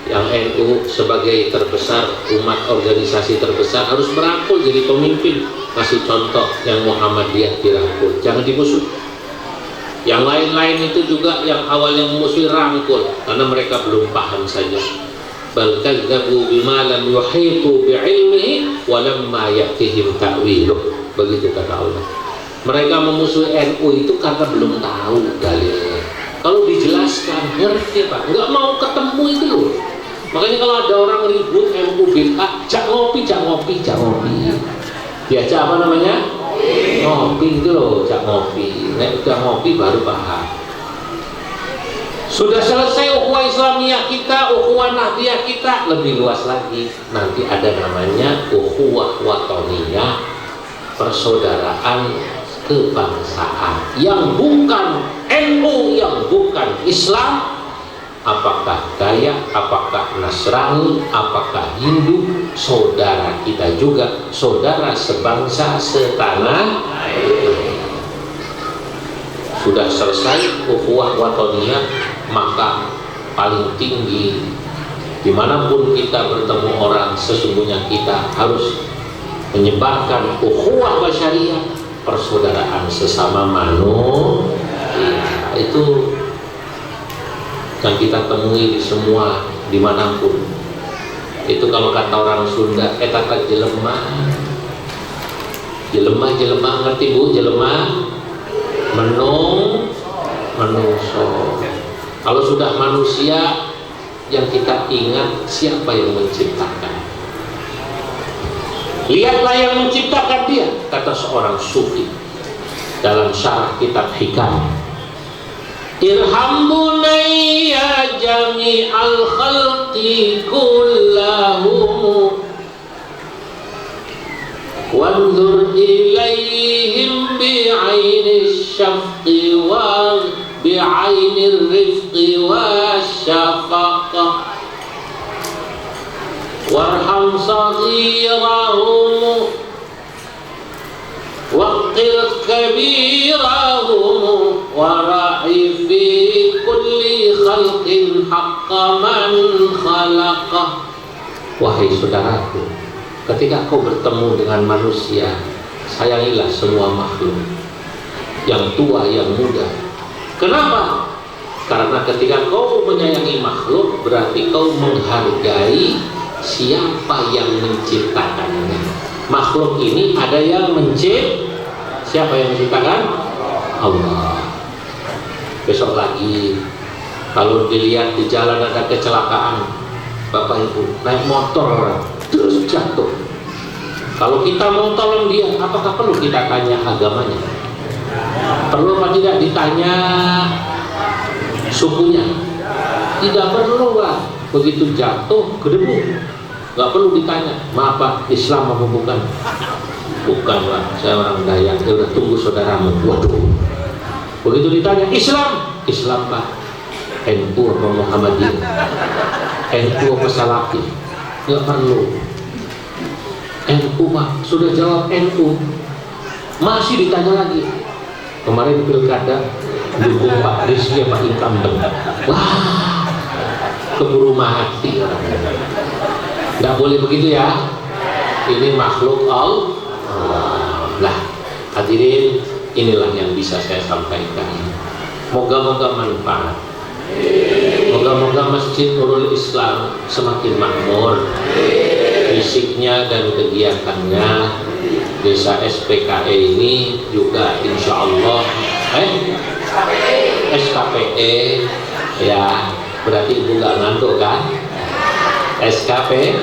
yang NU sebagai terbesar, umat organisasi terbesar harus merangkul jadi pemimpin. Kasih contoh yang Muhammadiyah dirangkul, jangan dimusuh. Yang lain-lain itu juga yang awalnya memusuhi rangkul karena mereka belum paham saja. Bal kadzabu bima lam yuhitu bi'ilmihi wa lamma ya'tihim ta'wiluh. Begitu kata Allah. Mereka memusuhi NU itu karena belum tahu dalilnya. Kalau dijelaskan ngerti Pak, nggak mau ketemu itu loh. Makanya kalau ada orang ribut MU bid'ah, jak ngopi. Diajak apa namanya? Ngopi itu loh, jak ngopi. Nek udah ngopi baru paham. Sudah selesai ukhuwah Islamiyah kita, ukhuwah Nahdiyah kita, lebih luas lagi. Nanti ada namanya ukhuwah watoniyah, persaudaraan kebangsaan yang bukan NU, yang bukan Islam. Apakah Dayak, apakah Nasrani, apakah Hindu, saudara kita juga, saudara sebangsa setanah air. Sudah selesai ukhuwah watoniyah, maka paling tinggi dimanapun kita bertemu orang, sesungguhnya kita harus menyebarkan ukhuwah basyariah, persaudaraan sesama manusia. Itu yang kita temui di semua, dimanapun. Itu kalau kata orang Sunda, kata jelema, ngerti Bu? Jelema menungso. Kalau sudah manusia, yang kita ingat siapa yang menciptakan. Lihatlah yang menciptakan dia, kata seorang sufi dalam syarah kitab Hikam. Irham bunayya jami'al khalqi kullahum wanzur ilayhim bi'aini syafqi wa bi'aini rifqi wa syafaqah warham saghirahum waqir kabirahum wara'i fi kulli khalqin haqqa man khalaqah. Wahai saudaraku, ketika kau bertemu dengan manusia, sayangilah semua makhluk, yang tua yang muda. Kenapa? Karena ketika kau menyayangi makhluk, berarti kau menghargai siapa yang menciptakannya. Makhluk ini ada yang siapa yang menciptakan? Allah. Besok lagi kalau dilihat di jalan ada kecelakaan, Bapak Ibu naik motor orang terus jatuh, kalau kita mau tolong dia, apakah perlu kita tanya agamanya? Perlu apa tidak ditanya sukunya? Tidak perlu, Pak. Begitu jatuh gedebuk, nggak perlu ditanya, maaf Pak, Islam apa bukan? Bukan Pak, saya orang Dayak. Ya udah, tunggu saudaramu. Waduh, begitu ditanya Islam, Islam Pak, NU apa Muhammadiyah, NU apa Salafi? Nggak perlu. NU Pak, sudah jawab NU, masih ditanya lagi. Kemarin pilkada dukung Pak Rizky Pak incumbent. Wah, keburu mati orang. Nggak boleh begitu ya. Ini makhluk Allah. Lah, hadirin, inilah yang bisa saya sampaikan. Moga-moga manfaat. Moga-moga Masjid Nurul Islam semakin makmur fisiknya dan kegiatannya. Desa SPKE ini juga insya Allah SKPE ya, berarti ibu nggak ngantuk kan? SKPE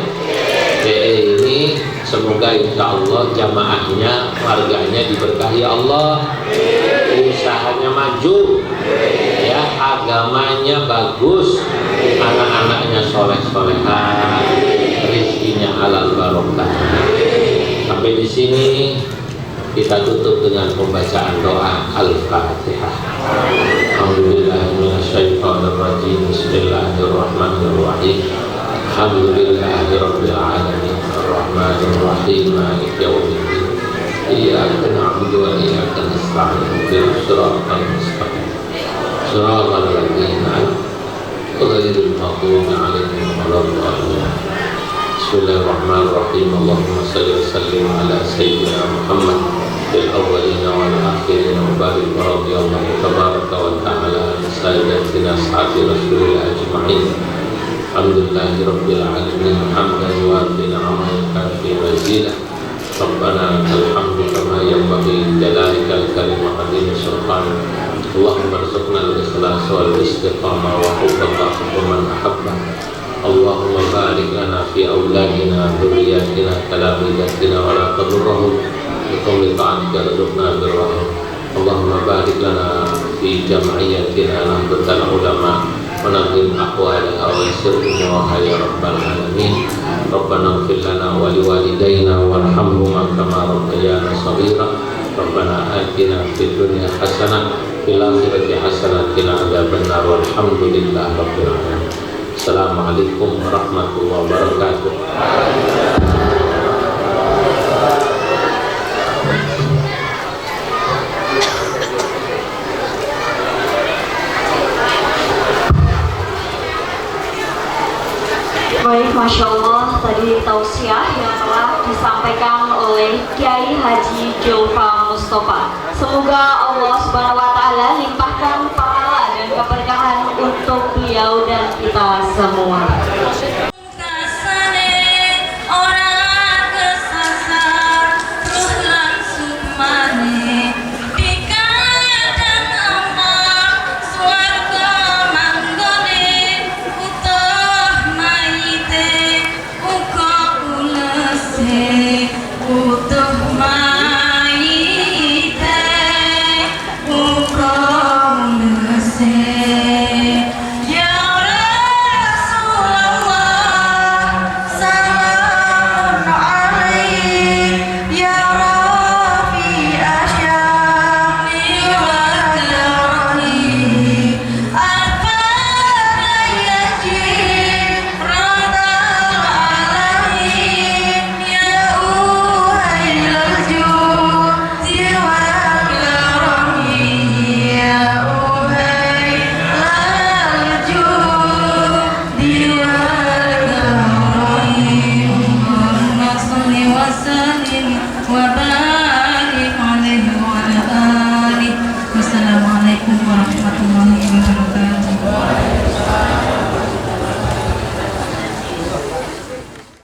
ini semoga insya Allah jamaahnya, warganya diberkahi Allah, usahanya maju ya, agamanya bagus, anak-anaknya soleh-solehah, rezekinya halal barokah. Sampai di sini kita tutup dengan pembacaan doa Al-Fatihah. Alhamdulillahirrahmanirrahim. Bismillahirrahmanirrahim. Alhamdulillahirabbil alamin. Arrahmanirrahim. Maliki yaumiddin. Iyyaka na'budu wa iyyaka nasta'in. Ihdinas siratal mustaqim. Shiratal ladzina ghairil maghdubi 'alaihim waladdallin. Bismillahirrahmanirrahim. Allahumma salli wa sallim ala sayyidina Muhammad fil awwalina wal akhirin wa barik wa radiyallahu tabaraka wa ta'ala an sayyidatina ashabi rasulillah ajma'in. Alhamdulillahi rabbil alamin. Hamdan yuwafi ni'amahu kafi mazidah. Rabbana lakal hamdu kama yanbaghi li jalalika al-karim wa 'azimi sultanik. Allahumma arzuqna al-ikhlas wal istiqamah wa hubbaka hubba man ahabbak. Allahumma barik lana fi awladina dhurriyyatina talamidatina wa la tadurrahum biqawli ta'atika rizqna birrahim. Allahumma barik lana fi jam'iyyatina nahdlatul ulama wa nadhim aqwalaha wa yassir umuraha ya rabbal alamin. Rabbana ighfir lana wa liwalidayna warhamhuma kama rabbayana shaghira. Rabbana atina fid dunya hasanah fil akhirati hasanah wa qina adzabannar. Walhamdulillahi rabbil alamin. Assalamualaikum warahmatullahi wabarakatuh. Baik, Masya Allah, tadi tausiah yang telah disampaikan oleh Kiai Haji Julfa Mustafa. Semoga Allah Subhanahu wa Ta'ala limpahkan pahala dan keberkahan untuk beliau dan kita semua. wa barik